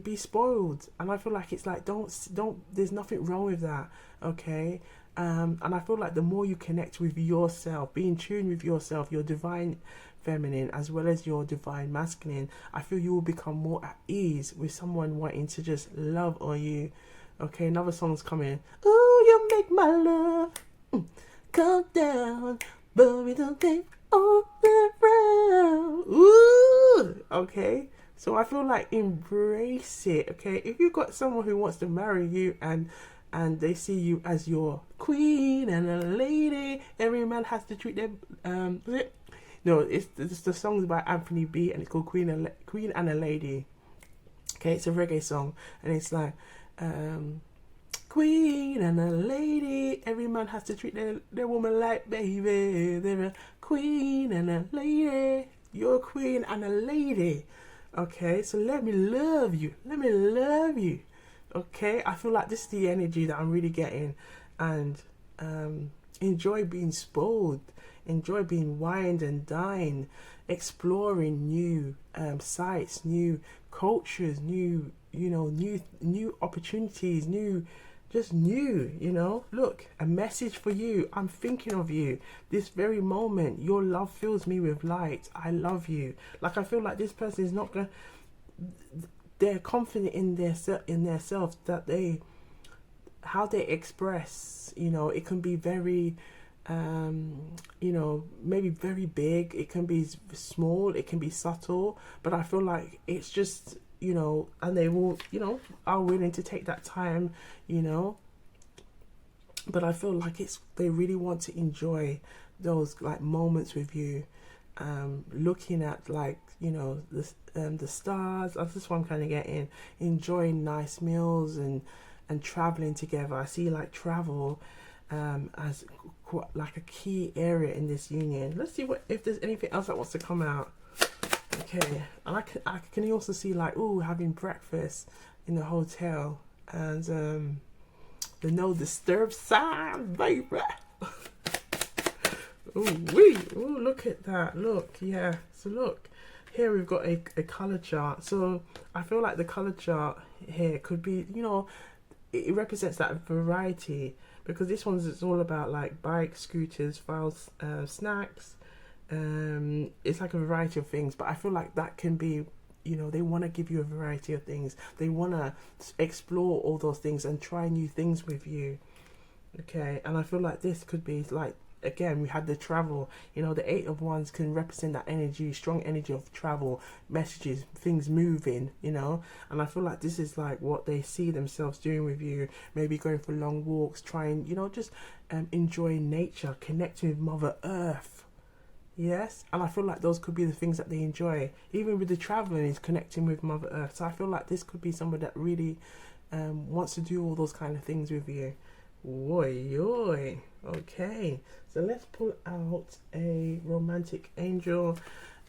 be spoiled. And I feel like it's like, don't, there's nothing wrong with that, okay? And I feel like the more you connect with yourself, be in tune with yourself, your divine feminine as well as your divine masculine, I feel you will become more at ease with someone wanting to just love on you. Okay, another song's coming. Ooh, you make my love come down, but we don't get all around. Ooh, okay. So I feel like embrace it. Okay, if you've got someone who wants to marry you and they see you as your queen and a lady, every man has to treat them. No, it's the song's by Anthony B, and it's called Queen and a Lady. Okay, it's a reggae song, and it's like, queen and a lady, every man has to treat their woman like baby. They're a queen and a lady. You're a queen and a lady. Okay, so let me love you. Let me love you. Okay, I feel like this is the energy that I'm really getting, and enjoy being spoiled. Enjoy being wined and dined, exploring new sites, new cultures, new opportunities, new. Look, a message for you. I'm thinking of you. This very moment, your love fills me with light. I love you. Like, I feel like this person is not gonna. They're confident in their self, that how they express. You know, it can be very. Maybe very big, it can be small, it can be subtle, but I feel like it's just, and they will, are willing to take that time, but I feel like they really want to enjoy those like moments with you, looking at like, the stars. That's just what I'm kind of getting, enjoying nice meals and traveling together. I see like travel as like a key area in this union. Let's see if there's anything else that wants to come out. Okay, and I can also see like, having breakfast in the hotel, and the no disturb sign, baby. Look at that. Look, yeah. So look, here we've got a color chart. So I feel like the color chart here could be, it represents that variety, because this one's, it's all about like bikes, scooters, files, snacks. It's like a variety of things, but I feel like that can be, they want to give you a variety of things. They want to explore all those things and try new things with you. Okay, and I feel like this could be like again, we had the travel. You know, the Eight of Wands can represent that energy, strong energy of travel, messages, things moving, you know. And I feel like this is like what they see themselves doing with you. Maybe going for long walks, trying, you know, just enjoying nature, connecting with Mother Earth. Yes, and I feel like those could be the things that they enjoy. Even with the traveling, is connecting with Mother Earth. So I feel like this could be someone that really wants to do all those kind of things with you. Oi, oi. Okay, so let's pull out a romantic angel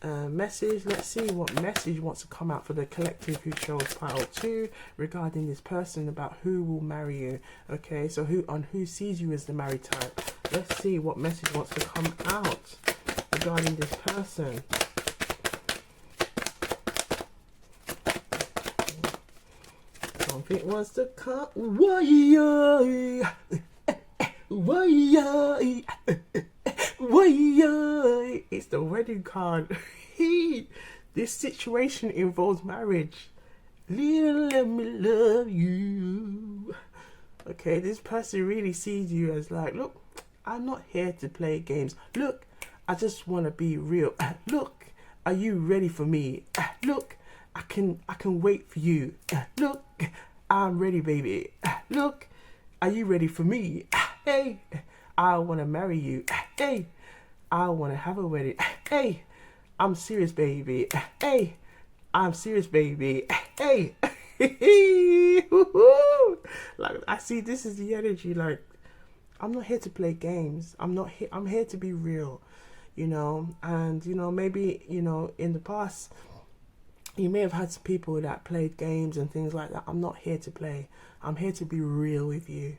message. Let's see what message wants to come out for the collective who chose pile 2 regarding this person, about who will marry you. Okay, so who sees you as the married type. Let's see what message wants to come out regarding this person. Something wants to come. Why? It's the wedding card. This situation involves marriage. Let me love you. Okay, this person really sees you as like, look, I'm not here to play games. Look, I just want to be real. Look, are you ready for me? Look, I can wait for you. Look, I'm ready, baby. Look, are you ready for me? Hey, I want to marry you. Hey, I want to have a wedding. Hey, I'm serious, baby. Hey, I'm serious, baby. Hey. Like, I see this is the energy. Like, I'm not here to play games. I'm here to be real, you know. And, you know, maybe, you know, in the past, you may have had some people that played games and things like that. I'm not here to play. I'm here to be real with you.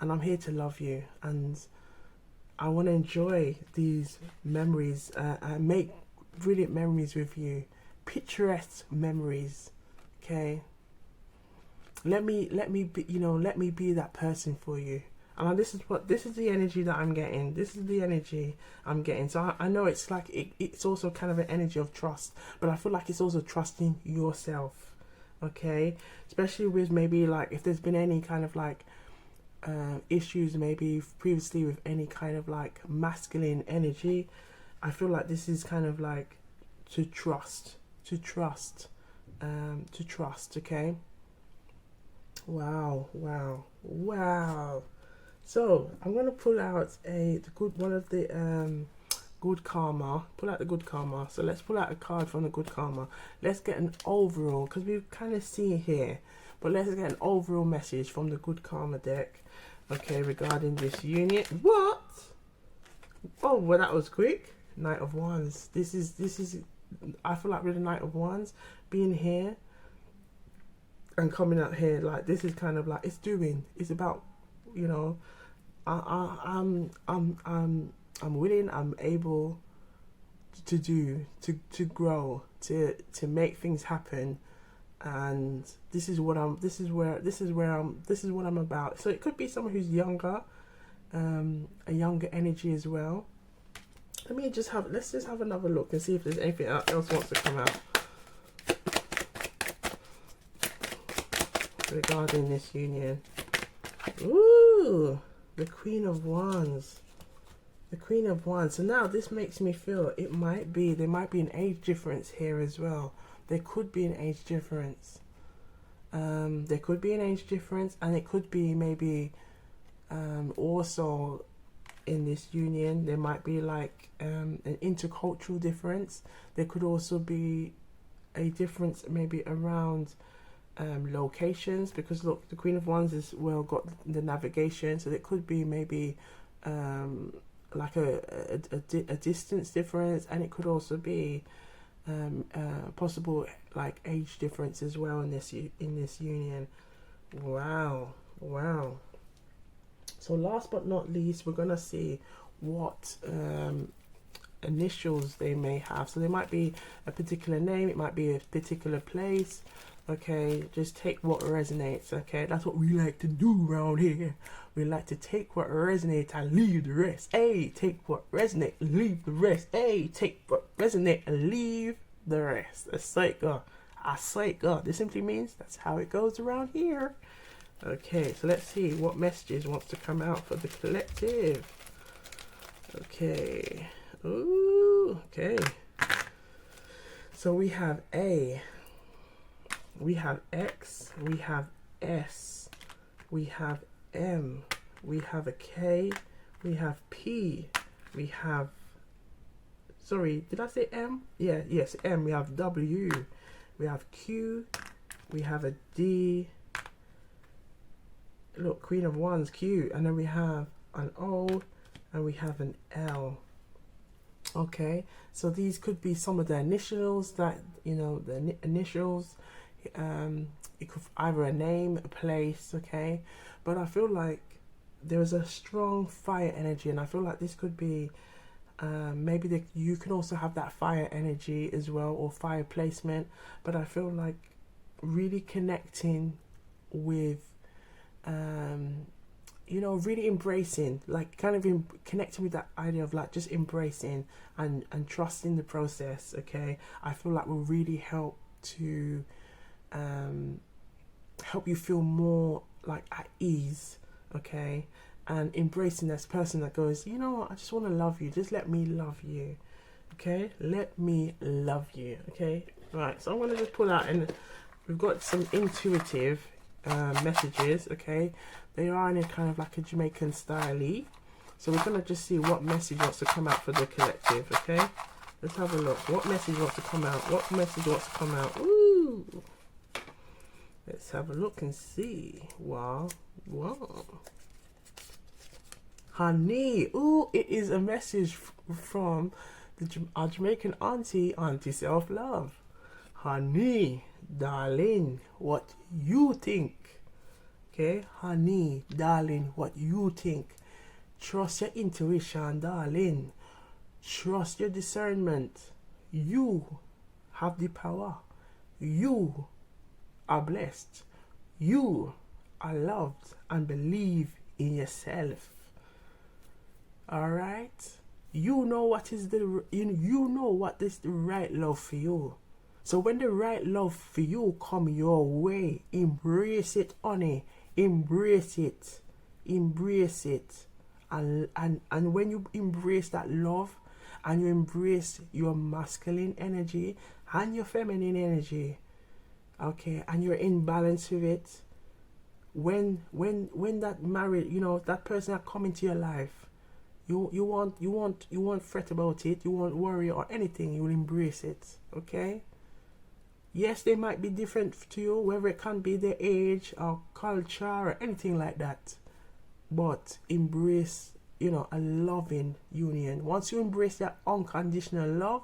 And I'm here to love you. And I want to enjoy these memories and make brilliant memories with you. Picturesque memories. Okay? Let me be, you know, let me be that person for you. And this is the energy that I'm getting. This is the energy I'm getting. So I know it's like, it's also kind of an energy of trust, but I feel like it's also trusting yourself. Okay? Especially with maybe like, if there's been any kind of like issues maybe previously with any kind of like masculine energy, I feel like this is kind of like to trust, okay? Wow. So I'm gonna pull out one of the good karma. Pull out the good karma. So let's pull out a card from the good karma. Let's get an overall, because we kind of see here, but let's get an overall message from the good karma deck. Okay, regarding this union. What? Oh, well, that was quick. Knight of Wands. This is. I feel like with the Knight of Wands being here and coming out here, like, this is kind of like, it's about, you know, I'm willing, I'm able to grow, to make things happen, and this is what I'm about. So it could be someone who's younger, a younger energy as well. Let's just have another look and see if there's anything else wants to come out regarding this union. Ooh, the Queen of Wands. The Queen of Wands. So now this makes me feel there might be an age difference here as well. There could be an age difference. There could be an age difference, and it could be maybe also in this union there might be like an intercultural difference. There could also be a difference maybe around locations, because look, the Queen of Wands is well got the navigation, so there could be maybe like a distance difference, and it could also be possible like age difference as well in this union. Wow. So last but not least, we're gonna see what initials they may have. So there might be a particular name, it might be a particular place. Okay, just take what resonates. Okay, that's what we like to do around here. We like to take what resonates and leave the rest. Hey, take what resonates, leave the rest. Hey, take what resonates and leave the rest. That's like God. This simply means that's how it goes around here. Okay, so let's see what messages wants to come out for the collective. Okay. Ooh, okay. So we have A, we have X, we have S, we have M, we have a K, we have P, we have, sorry, did I say M? Yeah, yes, M. We have W, we have Q, we have a D, look, Queen of Wands, Q, and then we have an O, and we have an L. Okay, so these could be some of the initials that, you know, the initials. It could either a name, a place, okay, but I feel like there's a strong fire energy, and I feel like this could be maybe you can also have that fire energy as well, or fire placement, but I feel like really connecting with you know, really embracing, like kind of connecting with that idea of like just embracing and trusting the process. Okay, I feel like will really help to help you feel more like at ease. Okay, and embracing this person that goes, you know what, I just want to love you, just let me love you. Okay, let me love you. Okay, right, so I'm going to just pull out, and we've got some intuitive messages. Okay, they are in a kind of like a Jamaican style. So we're going to just see what message wants to come out for the collective. Okay, let's have a look. What message wants to come out? What message wants to come out? Ooh, let's have a look and see. Wow, wow. Honey, ooh, it is a message from our Jamaican auntie self-love. Honey, darling, what you think? Okay, honey, darling, what you think? Trust your intuition, darling. Trust your discernment. You have the power. You are blessed. You are loved, and believe in yourself. All right, you know what is the you know what is the right love for you. So when the right love for you come your way, embrace it, honey. Embrace it. Embrace it. And when you embrace that love, and you embrace your masculine energy and your feminine energy, okay, and you're in balance with it, when that married, you know, that person that come into your life, you won't fret about it, you won't worry or anything, you will embrace it. Okay, yes, they might be different to you, whether it can be their age or culture or anything like that, but embrace, you know, a loving union. Once you embrace that unconditional love,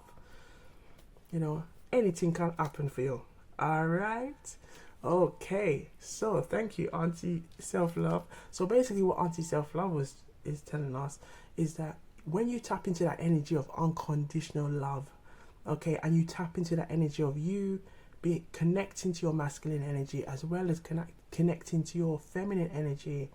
you know, anything can happen for you. All right, okay, so thank you, Auntie Self-Love. So basically what Auntie Self-Love is telling us is that when you tap into that energy of unconditional love, okay, and you tap into that energy of you be connecting to your masculine energy as well as connecting to your feminine energy,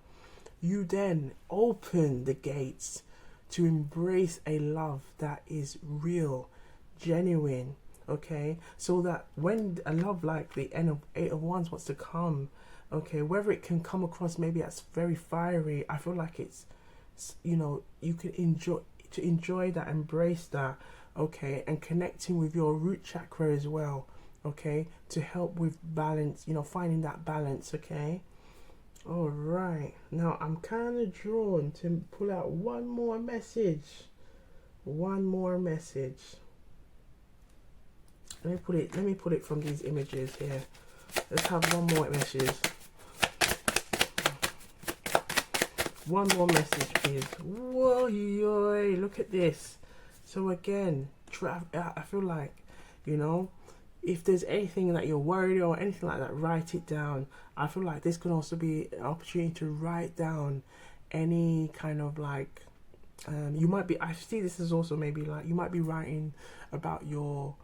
you then open the gates to embrace a love that is real, genuine. Okay, so that when a love like the Eight of Wands wants to come, okay, whether it can come across maybe as very fiery, I feel like it's, you know, you can enjoy that, embrace that, okay, and connecting with your root chakra as well, okay, to help with balance, you know, finding that balance. Okay, all right, now I'm kind of drawn to pull out one more message. Let me put it from these images here. Let's have one more message. One more message, please. Whoa, look at this. So again, I feel like, you know, if there's anything that you're worried or anything like that, write it down. I feel like this can also be an opportunity to write down any kind of like, you might be, I see this is also maybe like, you might be writing about your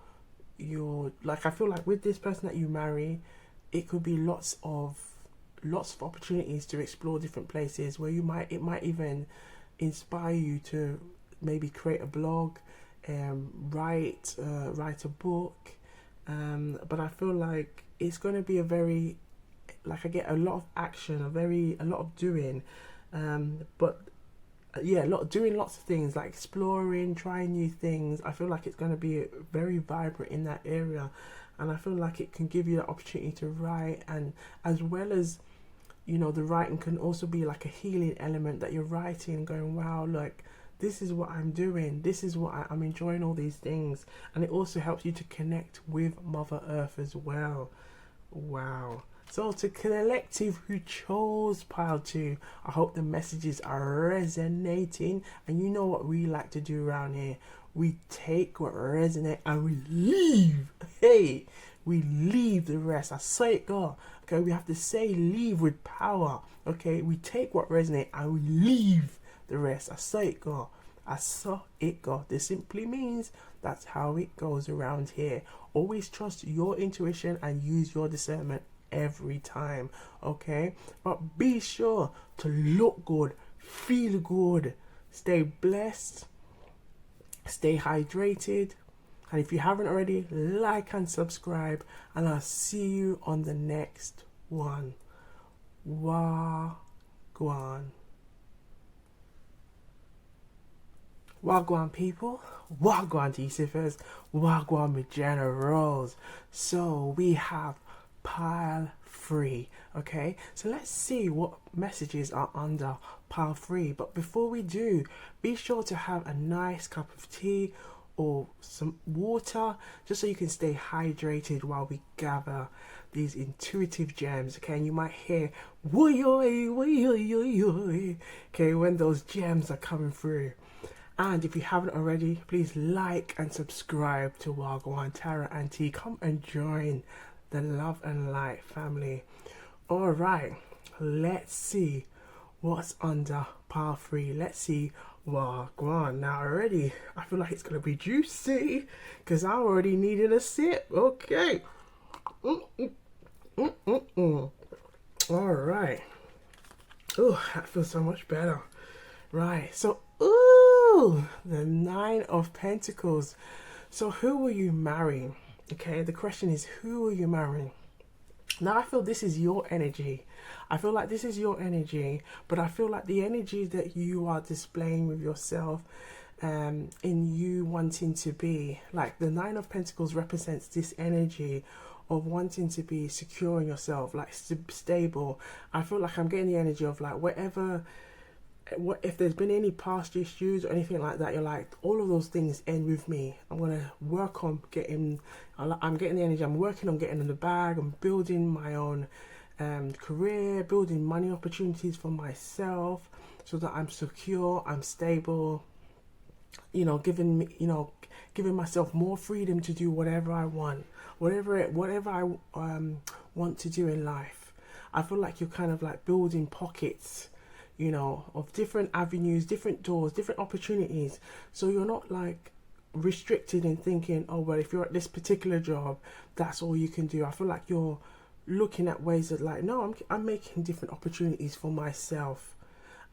like, I feel like with this person that you marry, it could be lots of opportunities to explore different places where it might even inspire you to maybe create a blog, write a book, but I feel like it's going to be a very, like, I get a lot of action, a lot of doing, but yeah, doing lots of things like exploring, trying new things. I feel like it's going to be very vibrant in that area, and I feel like it can give you the opportunity to write, and as well as, you know, the writing can also be like a healing element, that you're writing and going, wow, like this is what I'm doing, this is what I'm enjoying, all these things. And it also helps you to connect with Mother Earth as well. Wow. So to collective who chose pile 2, I hope the messages are resonating. And you know what we like to do around here, we take what resonates and we leave. Hey, we leave the rest. I say it go. Okay, we have to say leave with power. Okay, we take what resonates and we leave the rest. I saw it go. I saw it go. This simply means that's how it goes around here. Always trust your intuition and use your discernment every time. Okay, but be sure to look good, feel good, stay blessed, stay hydrated, and if you haven't already, like and subscribe, and I'll see you on the next one. Wagwan. Wagwan people, Wagwan Decifers, Wagwan with generals. So we have pile 3, okay? So let's see what messages are under pile 3. But before we do, be sure to have a nice cup of tea or some water, just so you can stay hydrated while we gather these intuitive gems, okay? And you might hear woy-oy, woy-oy, okay, when those gems are coming through. And if you haven't already, please like and subscribe to Wagwan Tarot and Tea. Come and join the Love and Light family. Alright, let's see what's under pile 3. Let's see Wagwan. Now already, I feel like it's going to be juicy, because I'm already needing a sip. Okay. Alright. Oh, that feels so much better. Right, so, ooh, the 9 of Pentacles. So who will you marry? Okay, the question is, who will you marry? Now I feel this is your energy. I feel like this is your energy, but I feel like the energy that you are displaying with yourself, in you wanting to be, like the 9 of Pentacles represents this energy of wanting to be secure in yourself, like stable. I feel like I'm getting the energy of like whatever, if there's been any past issues or anything like that, you're like, all of those things end with me. I'm gonna work on getting, I'm getting the energy, I'm working on getting in the bag, I'm building my own career, building money opportunities for myself, so that I'm secure, I'm stable, you know, giving myself more freedom to do whatever I want, whatever I want to do in life. I feel like you're kind of like building pockets, you know, of different avenues, different doors, different opportunities. So you're not like restricted in thinking, oh, well, if you're at this particular job, that's all you can do. I feel like you're looking at ways that like, no, I'm making different opportunities for myself.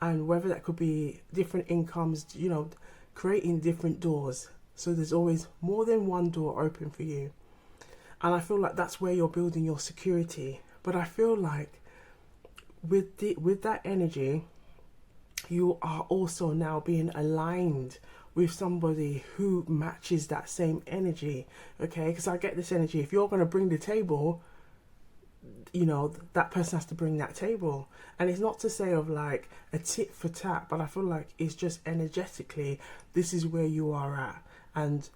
And whether that could be different incomes, you know, creating different doors. So there's always more than one door open for you. And I feel like that's where you're building your security. But I feel like with that energy, you are also now being aligned with somebody who matches that same energy, okay? Because I get this energy, if you're going to bring the table, you know, that person has to bring that table. And it's not to say of like a tit for tat, but I feel like it's just energetically, this is where you are at. And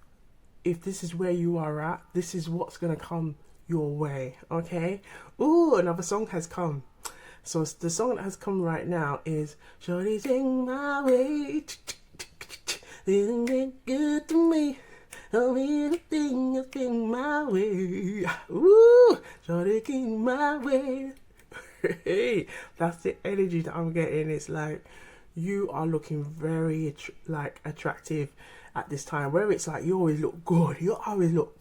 if this is where you are at, this is what's going to come your way, okay? Ooh, another song has come. So the song that has come right now is Shorty Sing My Way. Isn't it good to me? Everything has been my way. Ooh, Shorty Sing My Way. Hey, that's the energy that I'm getting. It's like you are looking very attractive at this time, where it's like you always look good, you always look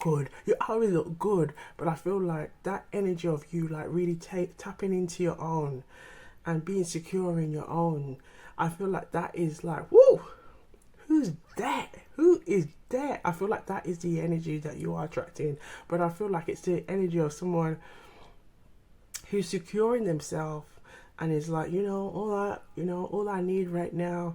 good, but I feel like that energy of you like really tapping into your own and being secure in your own, I feel like that is like, whoa, who is that? I feel like that is the energy that you are attracting. But I feel like it's the energy of someone who's securing themselves and is like, all I need right now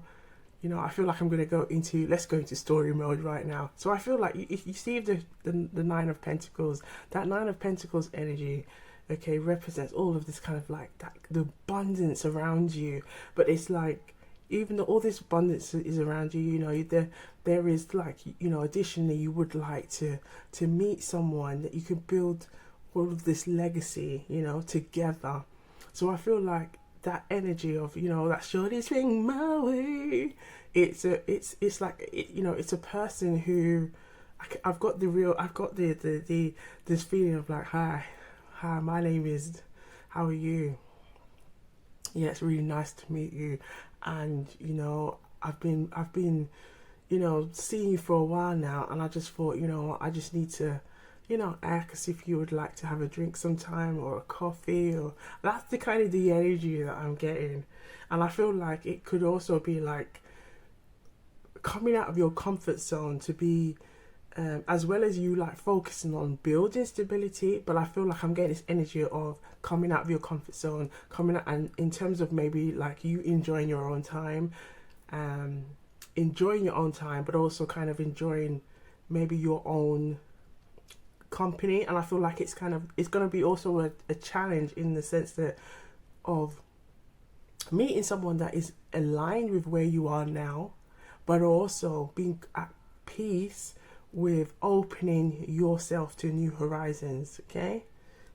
you know, I feel like I'm going to let's go into story mode right now. So I feel like if you see the Nine of Pentacles, that Nine of Pentacles energy, okay, represents all of this kind of like that, the abundance around you. But it's like, even though all this abundance is around you, you know, there is like, you know, additionally, you would like to meet someone that you could build all of this legacy, you know, together. So I feel like that energy of, you know, that shorty swing my way, it's like you know, it's a person who I've got this feeling of like, hi, my name is, how are you? Yeah, it's really nice to meet you. And you know, I've been you know, seeing you for a while now, and I just thought, you know, I just need to, you know, ask if you would like to have a drink sometime or a coffee. Or that's the kind of the energy that I'm getting. And I feel like it could also be like coming out of your comfort zone to be as well as you like focusing on building stability. But I feel like I'm getting this energy of coming out of your comfort zone, coming out, and in terms of maybe like you enjoying your own time, but also kind of enjoying maybe your own company. And I feel like it's going to be also a challenge in the sense that of meeting someone that is aligned with where you are now, but also being at peace with opening yourself to new horizons. Okay,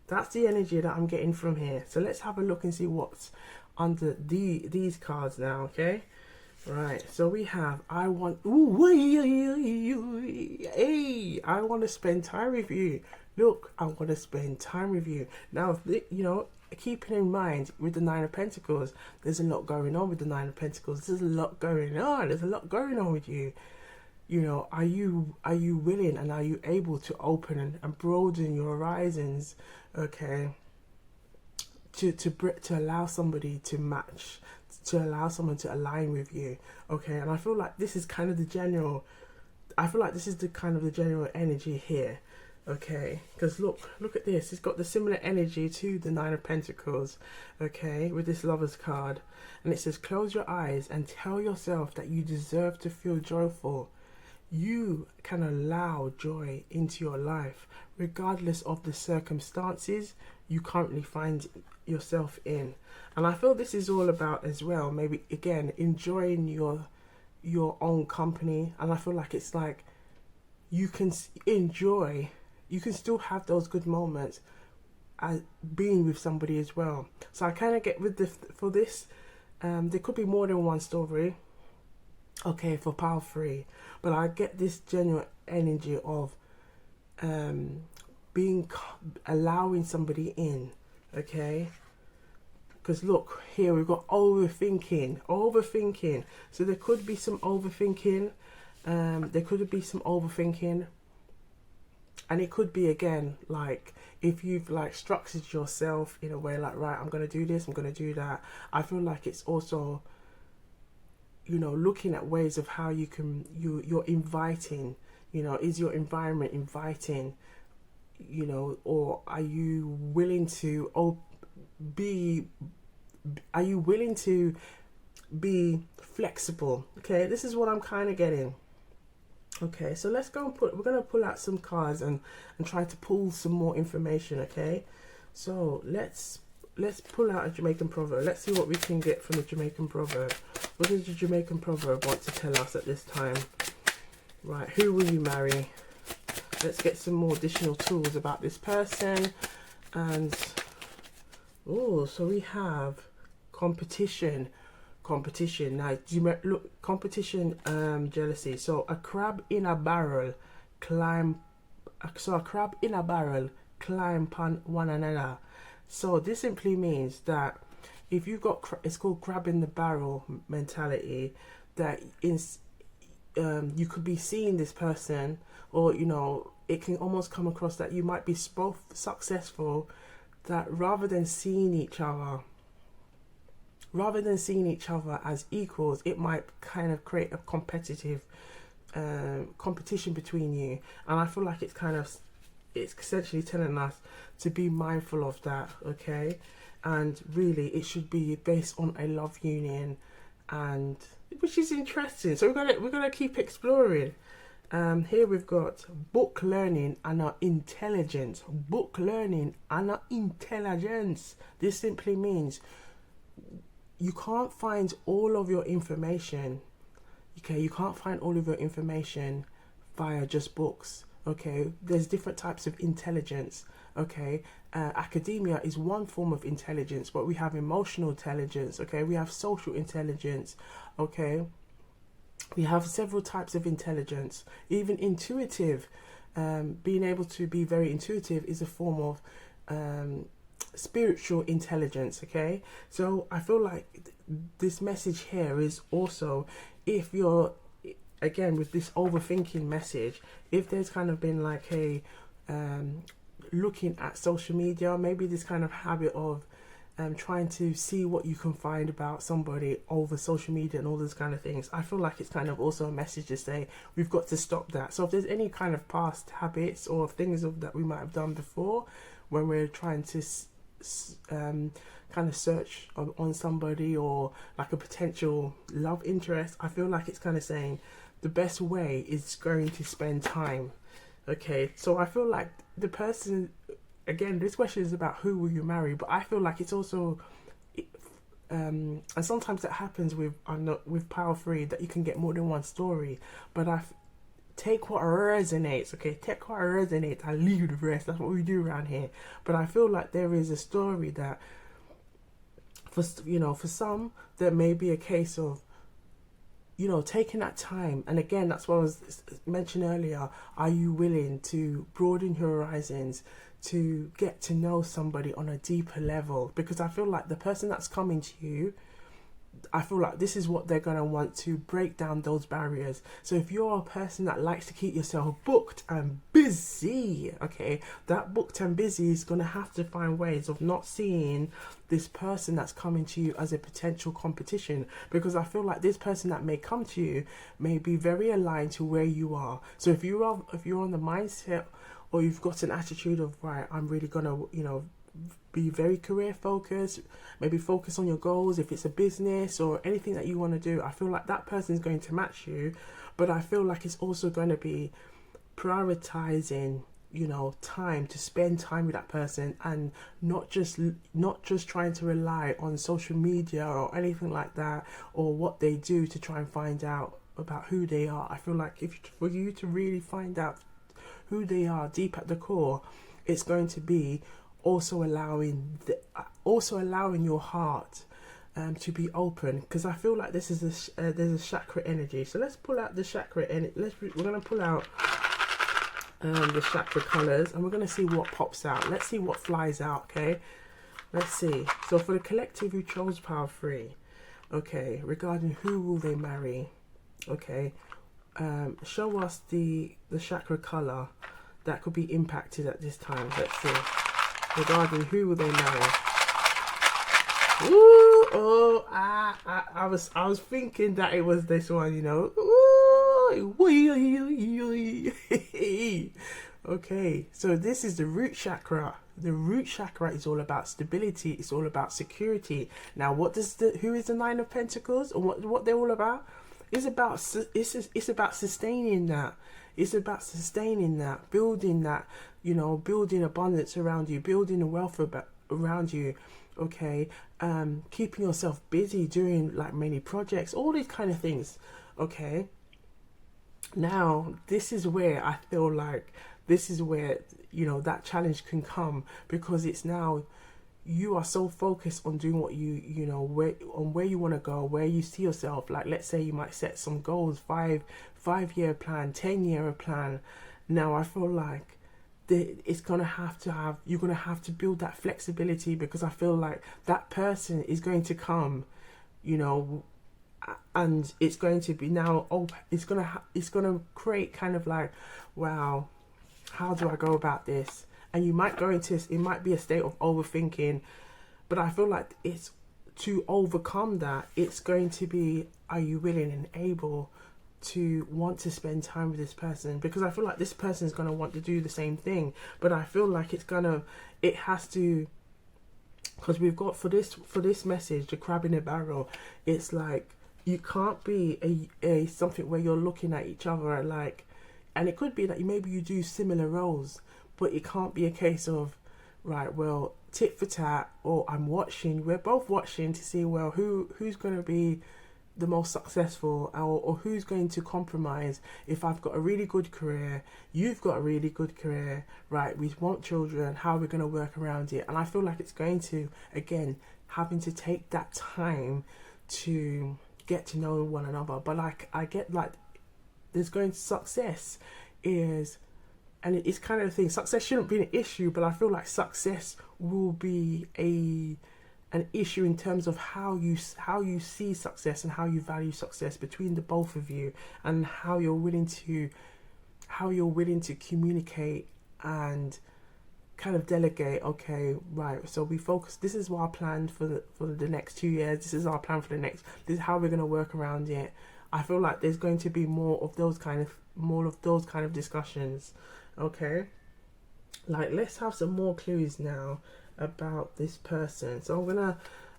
that's the energy that I'm getting from here. So let's have a look and see what's under these cards now. Okay, right, so we have I want to spend time with you. Look, I want to spend time with you. Now, you know, keeping in mind with the Nine of Pentacles, there's a lot going on with the Nine of Pentacles. There's a lot going on with you. You know, are you willing and are you able to open and broaden your horizons, okay, to allow somebody to match, to allow someone to align with you, okay? And I feel like this is kind of the general energy here, okay? Because look at this, it's got the similar energy to the Nine of Pentacles, okay, with this Lover's card. And it says, close your eyes and tell yourself that you deserve to feel joyful. You can allow joy into your life regardless of the circumstances you currently find yourself in. And I feel this is all about as well, maybe again, enjoying your own company. And I feel like it's like you can still have those good moments as being with somebody as well. So I kind of get with for this, there could be more than one story, okay, for pile 3, but I get this genuine energy of allowing somebody in, okay? Because look here, we've got overthinking. So there could be some overthinking. And it could be, again, like if you've like structured yourself in a way like, right, I'm gonna do this, I'm gonna do that. I feel like it's also, you know, looking at ways of how you can you're inviting, you know, is your environment inviting, you know, or are you willing to be flexible? Okay, this is what I'm kind of getting. Okay, so let's go and we're going to pull out some cards and try to pull some more information, okay? So let's pull out a Jamaican proverb. Let's see what we can get from the Jamaican proverb. What does the Jamaican proverb want to tell us at this time? Right, who will you marry? Let's get some more additional tools about this person. And so we have competition. Now, look, competition, jealousy. So a crab in a barrel climb upon one another. So this simply means that if you've got, it's called crab in the barrel mentality, that is, you could be seeing this person, or, you know, it can almost come across that you might be both successful, that rather than seeing each other as equals, it might kind of create a competition between you. And I feel like it's essentially telling us to be mindful of that, okay? And really, it should be based on a love union, and which is interesting. So we're gonna keep exploring. Here we've got book learning and our intelligence. Book learning and our intelligence. This simply means you can't find all of your information. Okay, you can't find all of your information via just books. Okay, there's different types of intelligence. Okay, academia is one form of intelligence, but we have emotional intelligence. Okay, we have social intelligence. Okay, we have several types of intelligence. Even intuitive, being able to be very intuitive is a form of spiritual intelligence. Okay, so I feel like this message here is also, if you're, again, with this overthinking message, if there's kind of been like a looking at social media, maybe this kind of habit of trying to see what you can find about somebody over social media and all those kind of things, I feel like it's kind of also a message to say we've got to stop that. So if there's any kind of past habits or things that we might have done before when we're trying to kind of search on somebody or like a potential love interest, I feel like it's kind of saying the best way is going to spend time. Okay, so I feel like the person, again, this question is about who will you marry, but I feel like it's also and sometimes that happens with Power 3, that you can get more than one story, but take what resonates. Okay, take what resonates and leave the rest. That's what we do around here. But I feel like there is a story that for some, there may be a case of taking that time. And again, that's what I was mentioned earlier. Are you willing to broaden your horizons, to get to know somebody on a deeper level? Because I feel like the person that's coming to you, I feel like this is what they're going to want to break down those barriers. So if you're a person that likes to keep yourself booked and busy, okay, that booked and busy is going to have to find ways of not seeing this person that's coming to you as a potential competition, because I feel like this person that may come to you may be very aligned to where you are. So if you're on the mindset, or you've got an attitude of, right, I'm really going to, be very career focused, maybe focus on your goals, if it's a business or anything that you want to do, I feel like that person is going to match you. But I feel like it's also going to be prioritizing, time to spend time with that person, and not just trying to rely on social media or anything like that, or what they do to try and find out about who they are. I feel like for you to really find out who they are deep at the core, it's going to be also allowing your heart to be open, because I feel like this is there's a chakra energy. So let's pull out the chakra, and we're going to pull out the chakra colors, and we're going to see what pops out. Let's see what flies out. Okay, let's see. So for the collective who chose Power 3, okay, regarding who will they marry, okay, show us the chakra color that could be impacted at this time. Let's see. Regarding who will they marry. Ooh, oh, I was thinking that it was this one, Ooh, okay, so this is the root chakra. The root chakra is all about stability. It's all about security. Now, who is the Nine of Pentacles, and what they're all about? It's about sustaining that. It's about sustaining that, building that, building abundance around you, building the wealth around you, okay? Keeping yourself busy, doing like many projects, all these kind of things, okay? Now, this is where I feel like that challenge can come, because it's now you are so focused on doing what where you want to go, where you see yourself. Like, let's say you might set some goals, 5-year plan, 10-year plan. Now I feel like you're gonna have to build that flexibility, because I feel like that person is going to come, and it's going to be now. Oh, it's gonna create kind of like, wow, how do I go about this? And you might go into it might be a state of overthinking, but I feel like it's to overcome that. It's going to be, are you willing and able to want to spend time with this person? Because I feel like this person is going to want to do the same thing, but I feel like it has to, because we've got for this message, the crab in a barrel. It's like you can't be a something where you're looking at each other and like, and it could be that maybe you do similar roles, but it can't be a case of, right, well, tit for tat, or we're both watching to see, well, who's going to be the most successful, or who's going to compromise. If I've got a really good career, you've got a really good career, right, we want children, how are we going to work around it? And I feel like it's going to, again, having to take that time to get to know one another. But like, I get like, there's going to success is, and it's kind of a thing, success shouldn't be an issue, but I feel like success will be an issue in terms of how you see success and how you value success between the both of you, and how you're willing to communicate and kind of delegate. Okay, right, so we focus, this is what our plan for the next 2 years, this is our plan for the next, this is how we're going to work around it. I feel like there's going to be more of those kind of discussions. Okay, like, let's have some more clues now about this person. So I'm gonna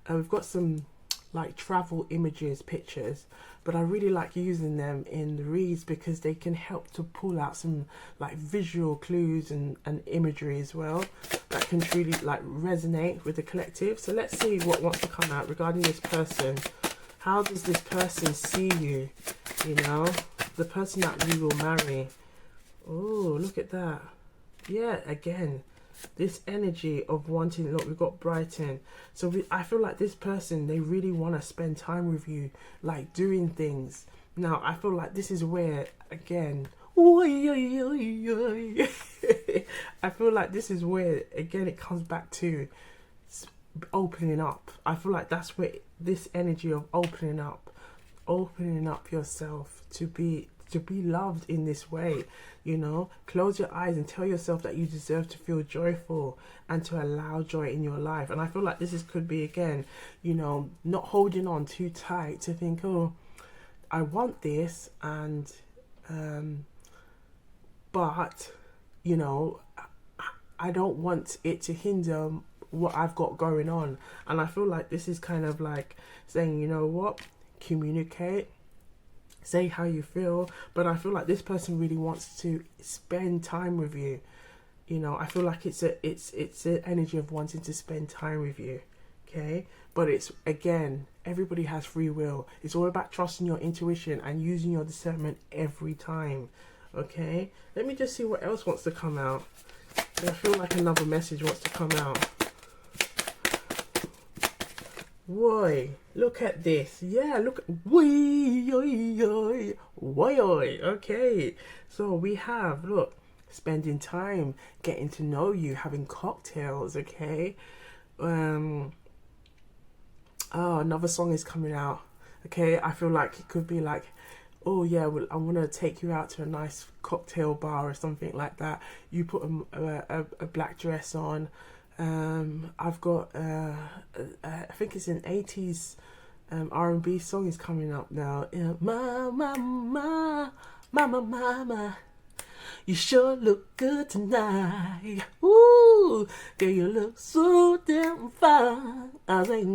we've got some like travel images, pictures, but I really like using them in the reads because they can help to pull out some like visual clues and imagery as well that can truly like resonate with the collective. So let's see what wants to come out regarding this person. How does this person see you? You know, the person that you will marry. Oh, look at that. Yeah, again, this energy of wanting, look, we've got Brighton. So I feel like this person, they really want to spend time with you, like doing things. Now, I feel like this is where, again, I feel like this is where, again, it comes back to opening up. I feel like that's where this energy of opening up yourself to be loved in this way, you know. Close your eyes and tell yourself that you deserve to feel joyful and to allow joy in your life. And I feel like could be, again, you know, not holding on too tight to think, oh, I want this, and but you know, I don't want it to hinder what I've got going on. And I feel like this is kind of like saying, you know what, communicate, say how you feel. But I feel like this person really wants to spend time with you. You know, I feel like it's an energy of wanting to spend time with you. Okay, but it's, again, everybody has free will. It's all about trusting your intuition and using your discernment every time. Okay, let me just see what else wants to come out. I feel like another message wants to come out. Why, look at this. Yeah, look. Okay, so we have, look, spending time, getting to know you, having cocktails. Okay, oh, another song is coming out. Okay, I feel like it could be like, oh yeah, well, I want to take you out to a nice cocktail bar or something like that. You put a black dress on. I've got I think it's an 80s R&B song is coming up now. Mama, you sure look good tonight. Ooh, girl, you look so damn fine. I was like,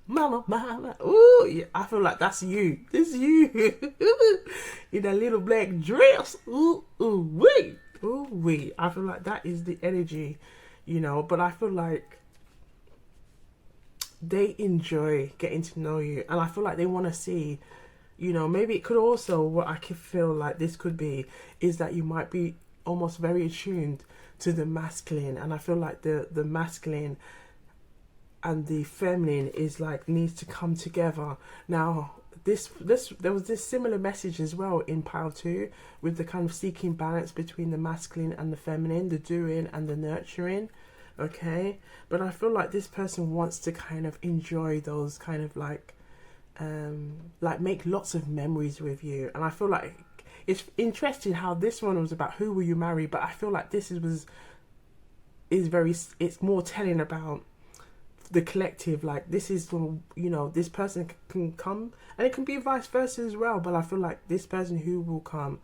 mama. Ooh, yeah, I feel like that's you. This is you in that little black dress. Ooh, wait. Oh wait, I feel like that is the energy, you know. But I feel like they enjoy getting to know you, and I feel like they want to see, you know, maybe it could also, what I could feel like this could be, is that you might be almost very attuned to the masculine, and I feel like the masculine and the feminine is like, needs to come together. Now, there was this similar message as well in Pile 2, with the kind of seeking balance between the masculine and the feminine, the doing and the nurturing. Okay, but I feel like this person wants to kind of enjoy those kind of like make lots of memories with you. And I feel like it's interesting how this one was about who will you marry, but I feel like this it's more telling about the collective. Like, this is, you know, this person can come, and it can be vice versa as well, but I feel like this person who will come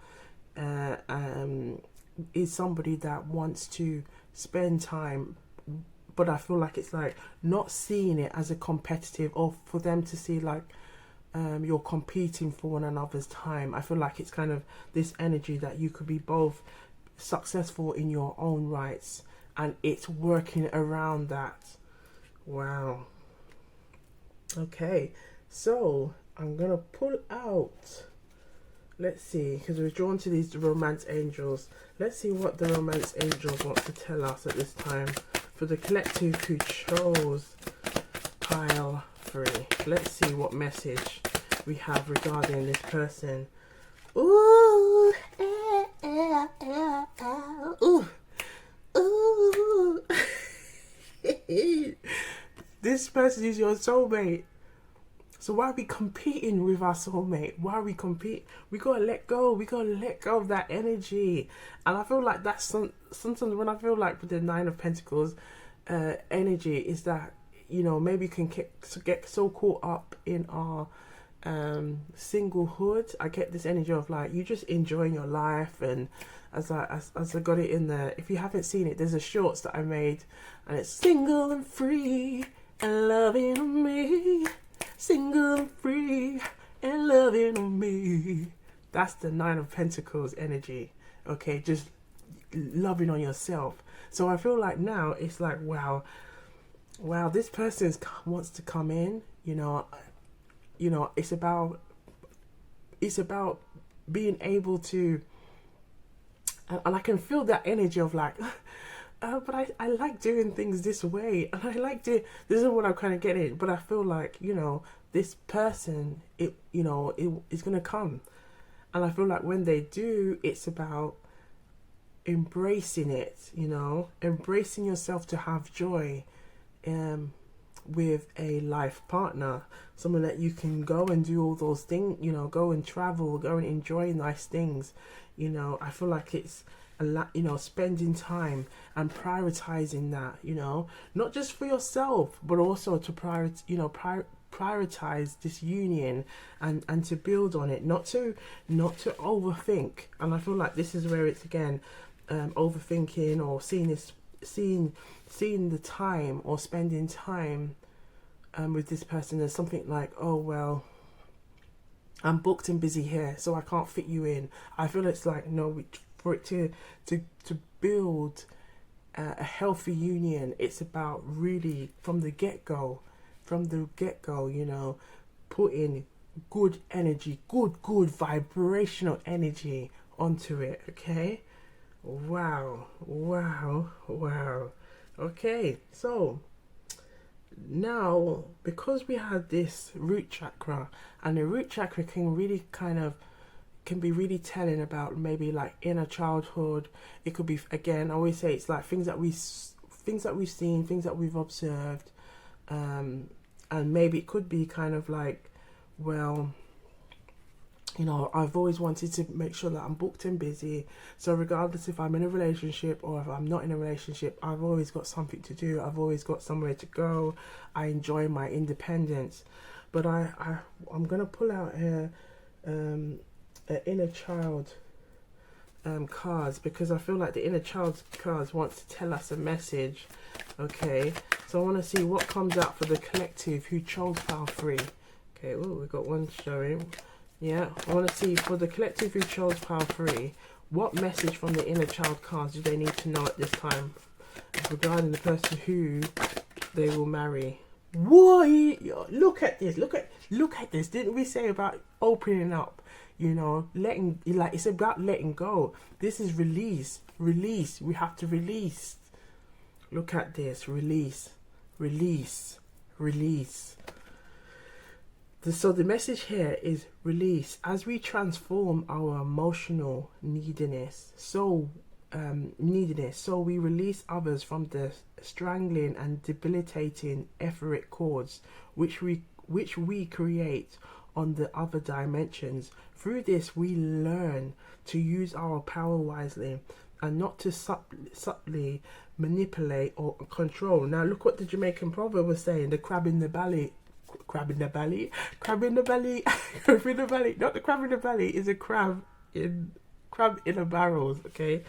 is somebody that wants to spend time but I feel like it's like not seeing it as a competitive, or for them to see like you're competing for one another's time. I feel like it's kind of this energy that you could be both successful in your own rights, and it's working around that. Wow. Okay, so I'm gonna pull out, let's see, because we're drawn to these romance angels. Let's see what the romance angels want to tell us at this time for the collective who chose pile 3. Let's see what message we have regarding this person. Ooh, ooh, ooh. This person is your soulmate. So why are we competing with our soulmate? Why are we compete? We gotta let go. We gotta let go of that energy. And I feel like that's sometimes when I feel like with the 9 of Pentacles energy is that, you know, maybe you can get so caught up in our singlehood. I get this energy of like you just enjoying your life. And as I got it in there, if you haven't seen it, there's a shorts that I made, and it's single and free and loving on me. Single and free and loving on me. That's the 9 of Pentacles energy. Okay, just loving on yourself. So I feel like now it's like, wow, this person wants to come in. You know, it's about being able to, and I can feel that energy of like, but I like doing things this way, and I like to, this is what I'm kind of getting, but I feel like, you know, this person, it's going to come. And I feel like when they do, it's about embracing it, you know, embracing yourself to have joy with a life partner, someone that you can go and do all those things, you know, go and travel, go and enjoy nice things. You know, I feel like it's a lot, you know, spending time and prioritizing that, you know, not just for yourself, but also to prioritize this union and to build on it, not to overthink. And I feel like this is where it's again overthinking, or seeing the time, or spending time with this person as something like, oh well, I'm booked and busy here, so I can't fit you in. I feel it's like, no, for it to build a healthy union, it's about really from the get-go, you know, putting good energy, good vibrational energy onto it. Okay, wow. Okay, so now, because we had this root chakra, and the root chakra can really can be really telling about maybe like inner childhood. It could be, again, I always say it's like things that we've seen, things that we've observed, and maybe it could be kind of like, well, you know, I've always wanted to make sure that I'm booked and busy, so regardless if I'm in a relationship or if I'm not in a relationship, I've always got something to do, I've always got somewhere to go, I enjoy my independence. But I'm gonna pull out here an inner child cards, because I feel like the inner child cards wants to tell us a message. Okay, so I want to see what comes out for the collective who chose pile 3. Okay, oh, we got one showing. Yeah, I want to see for the collective who chose pile 3, what message from the inner child cards do they need to know at this time regarding the person who they will marry. Why? Look at this. Look at this. Didn't we say about opening up? You know, letting, like, it's about letting go. This is release. We have to release. Look at this. Release. So the message here is release. As we transform our emotional neediness, so we release others from the strangling and debilitating etheric cords which we create on the other dimensions. Through this, we learn to use our power wisely and not to subtly manipulate or control. Now, look what the Jamaican proverb was saying: the crab in the belly. Not the crab in the belly is a crab in a barrel. Okay.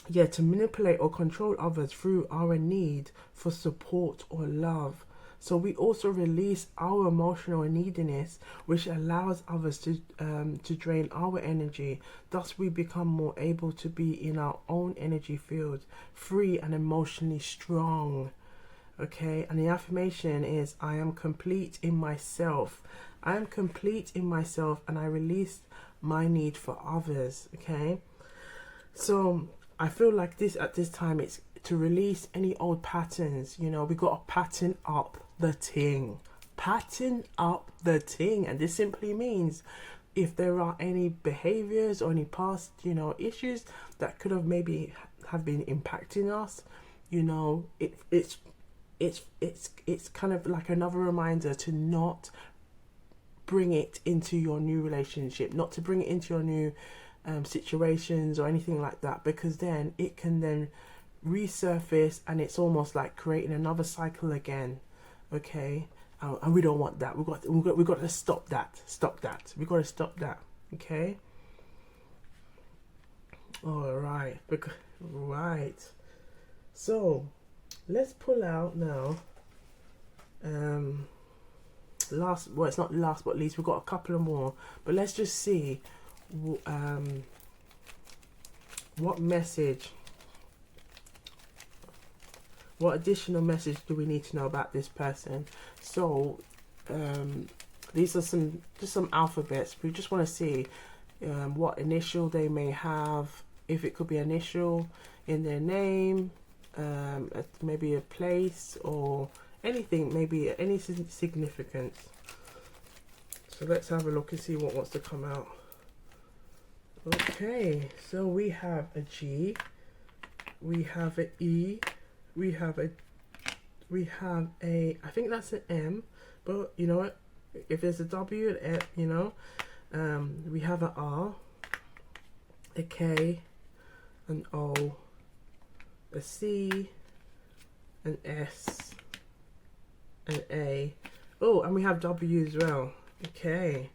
yeah, to manipulate or control others through our need for support or love. So we also release our emotional neediness, which allows others to drain our energy. Thus, we become more able to be in our own energy field, free and emotionally strong. Okay, and the affirmation is, I am complete in myself. I am complete in myself, and I release my need for others. Okay, so I feel like this at this time, it's to release any old patterns. You know, we got to pattern up the ting. Pattern up the ting. And this simply means if there are any behaviors or any past, you know, issues that could have maybe have been impacting us, you know, it's kind of like another reminder to not bring it into your new relationship, not to bring it into your new situations or anything like that, because then it can then resurface, and it's almost like creating another cycle again. Okay, and we don't want that. We've got to stop that. We've got to stop that. Okay. All right. Right. So let's pull out now. It's not last but least. We've got a couple of more, but let's just see what message, what additional message do we need to know about this person. So these are some alphabets. We just want to see what initial they may have, if it could be initial in their name, maybe a place or anything, maybe any significance. So let's have a look and see what wants to come out. Okay, so we have a G, we have an E, we have a, I think that's an M, but you know what, if there's a W and F, you know, we have an R, a K, an O, a C, an S, an A. Oh, and we have W as well. Okay,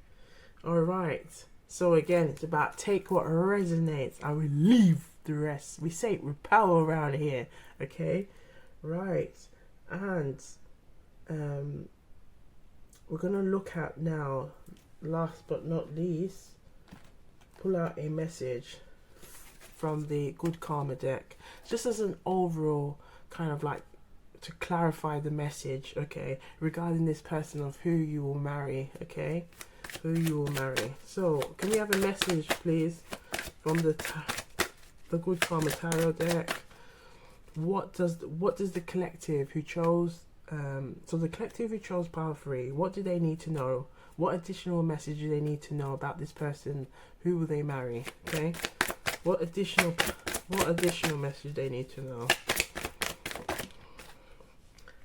all right. So again, it's about take what resonates and we leave the rest. We say repel around here. Okay, right. And we're gonna look at now, last but not least, pull out a message from the Good Karma deck, just as an overall kind of like to clarify the message, okay, regarding this person of who you will marry, okay, who you will marry. So can we have a message, please, from the Good Karma Tarot deck? What does the collective who chose so the collective who chose pile 3, what do they need to know? What additional message do they need to know about this person? Who will they marry? Okay, what additional message they need to know?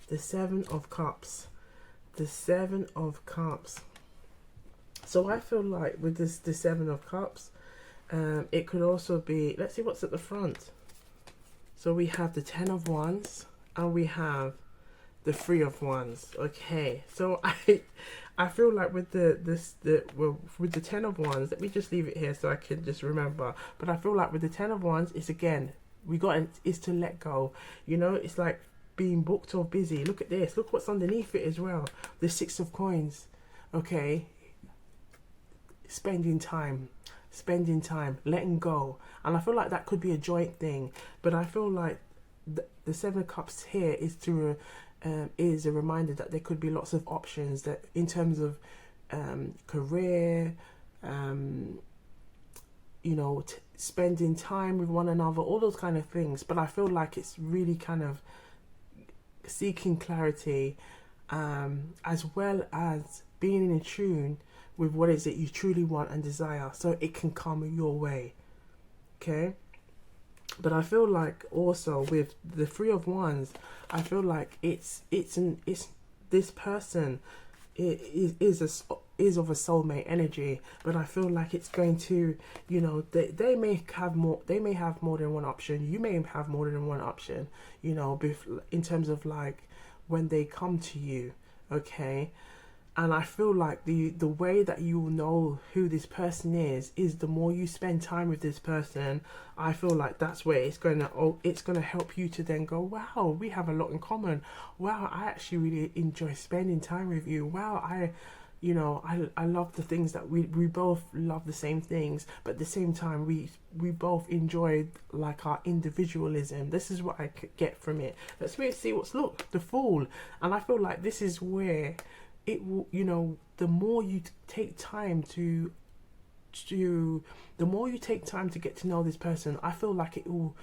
The 7 of Cups. The 7 of Cups. So I feel like with this, the 7 of Cups, it could also be, let's see what's at the front. So we have the 10 of Wands and we have the 3 of Wands. Okay, so I feel like with with the 10 of Wands, let me just leave it here so I can just remember. But I feel like with the 10 of Wands, it's again, is to let go. You know, it's like being booked or busy. Look at this. Look what's underneath it as well. The 6 of Coins. Okay, spending time, letting go. And I feel like that could be a joint thing, but I feel like the 7 of Cups here is to is a reminder that there could be lots of options, that in terms of career, you know, spending time with one another, all those kind of things. But I feel like it's really kind of seeking clarity, as well as being in tune with what is it you truly want and desire, so it can come your way. Okay, but I feel like also with the 3 of Wands, I feel like it's this person is of a soulmate energy, but I feel like it's going to, you know, they may have more than one option. You may have more than one option, you know, in terms of like when they come to you. Okay, And I feel like the way that you will know who this person is the more you spend time with this person. I feel like that's where it's gonna help you to then go, wow, we have a lot in common. Wow, I actually really enjoy spending time with you. Wow, I love the things that we both love the same things, but at the same time we both enjoy like our individualism. This is what I could get from it. Let's see what's the Fool. And I feel like this is where it will, the more you take time to the more you take time to get to know this person, I feel like it will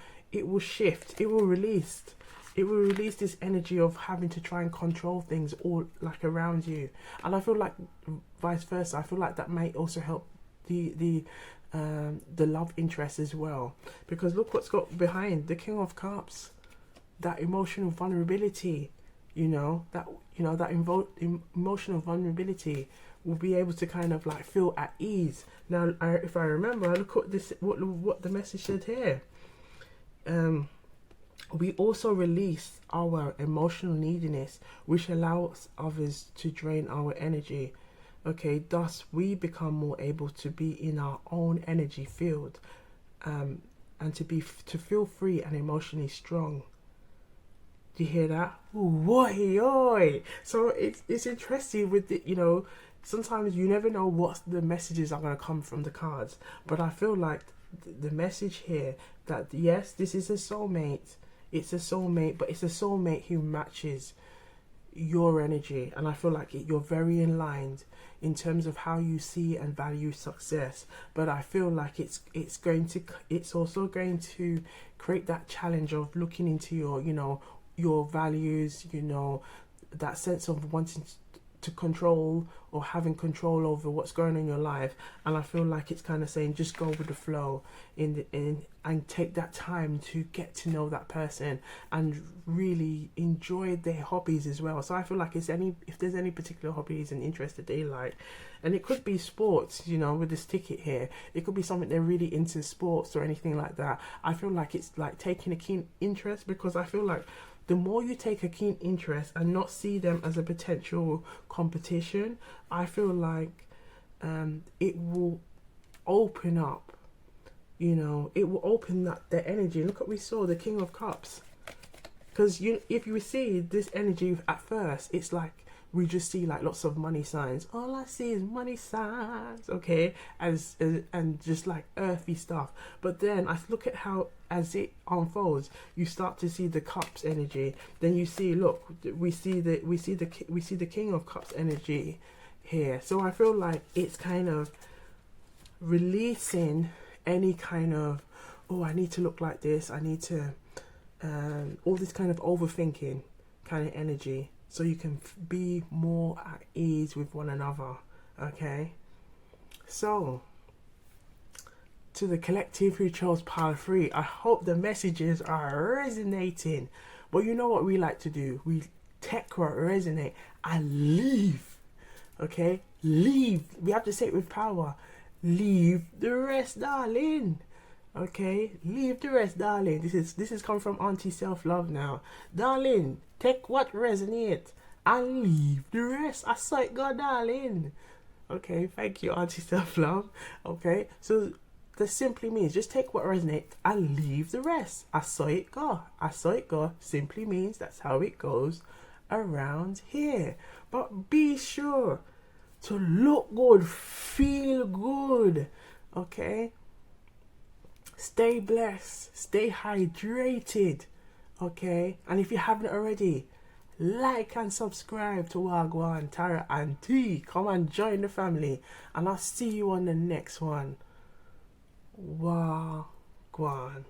shift, it will release this energy of having to try and control things all like around you. And I feel like vice versa, I feel like that might also help the love interest as well, because look what's got behind the King of Cups, that emotional vulnerability. Emotional vulnerability will be able to kind of like feel at ease. Now, if I remember, look at this, what the message said here. We also release our emotional neediness, which allows others to drain our energy. Okay, thus we become more able to be in our own energy field, and to feel free and emotionally strong. Do you hear that? Oi. So it's interesting with the, sometimes you never know what the messages are going to come from the cards. But I feel like the message here that yes, this is a soulmate. It's a soulmate, but it's a soulmate who matches your energy. And I feel like you're very in line in terms of how you see and value success. But I feel like it's also going to create that challenge of looking into your values, that sense of wanting to control or having control over what's going on in your life. And I feel like it's kind of saying just go with the flow and take that time to get to know that person and really enjoy their hobbies as well. So I feel like if there's any particular hobbies and interests that they like, and it could be sports, with this ticket here, it could be something they're really into, sports or anything like that. I feel like it's like taking a keen interest, because I feel like the more you take a keen interest and not see them as a potential competition, I feel like it will open up, it will open up their energy. Look what we saw, the King of Cups. Because if you see this energy at first, it's like we just see like lots of money signs. All I see is money signs, okay, and just like earthy stuff. But then I look at how, as it unfolds, you start to see the Cups energy. Then you see, look, we see the King of Cups energy here. So I feel like it's kind of releasing any kind of, oh, I need to look like this, I need to all this kind of overthinking kind of energy, so you can be more at ease with one another. Okay, so to the collective who chose pile 3, I hope the messages are resonating. But you know what we like to do, we take what resonate and leave. Okay, leave, we have to say it with power. Leave the rest, darling. Okay, leave the rest, darling. This is coming from Auntie Self Love now. Darling, take what resonates and leave the rest. I saw it go, darling. Okay, thank you, Auntie Self Love. Okay, so that simply means just take what resonates and leave the rest. I saw it go. I saw it go simply means that's how it goes around here. But be sure to look good, feel good. Okay, stay blessed, stay hydrated. Okay, and if you haven't already, like and subscribe to Gwan, Tara and T. Come and join the family, and I'll see you on the next one. Gwan.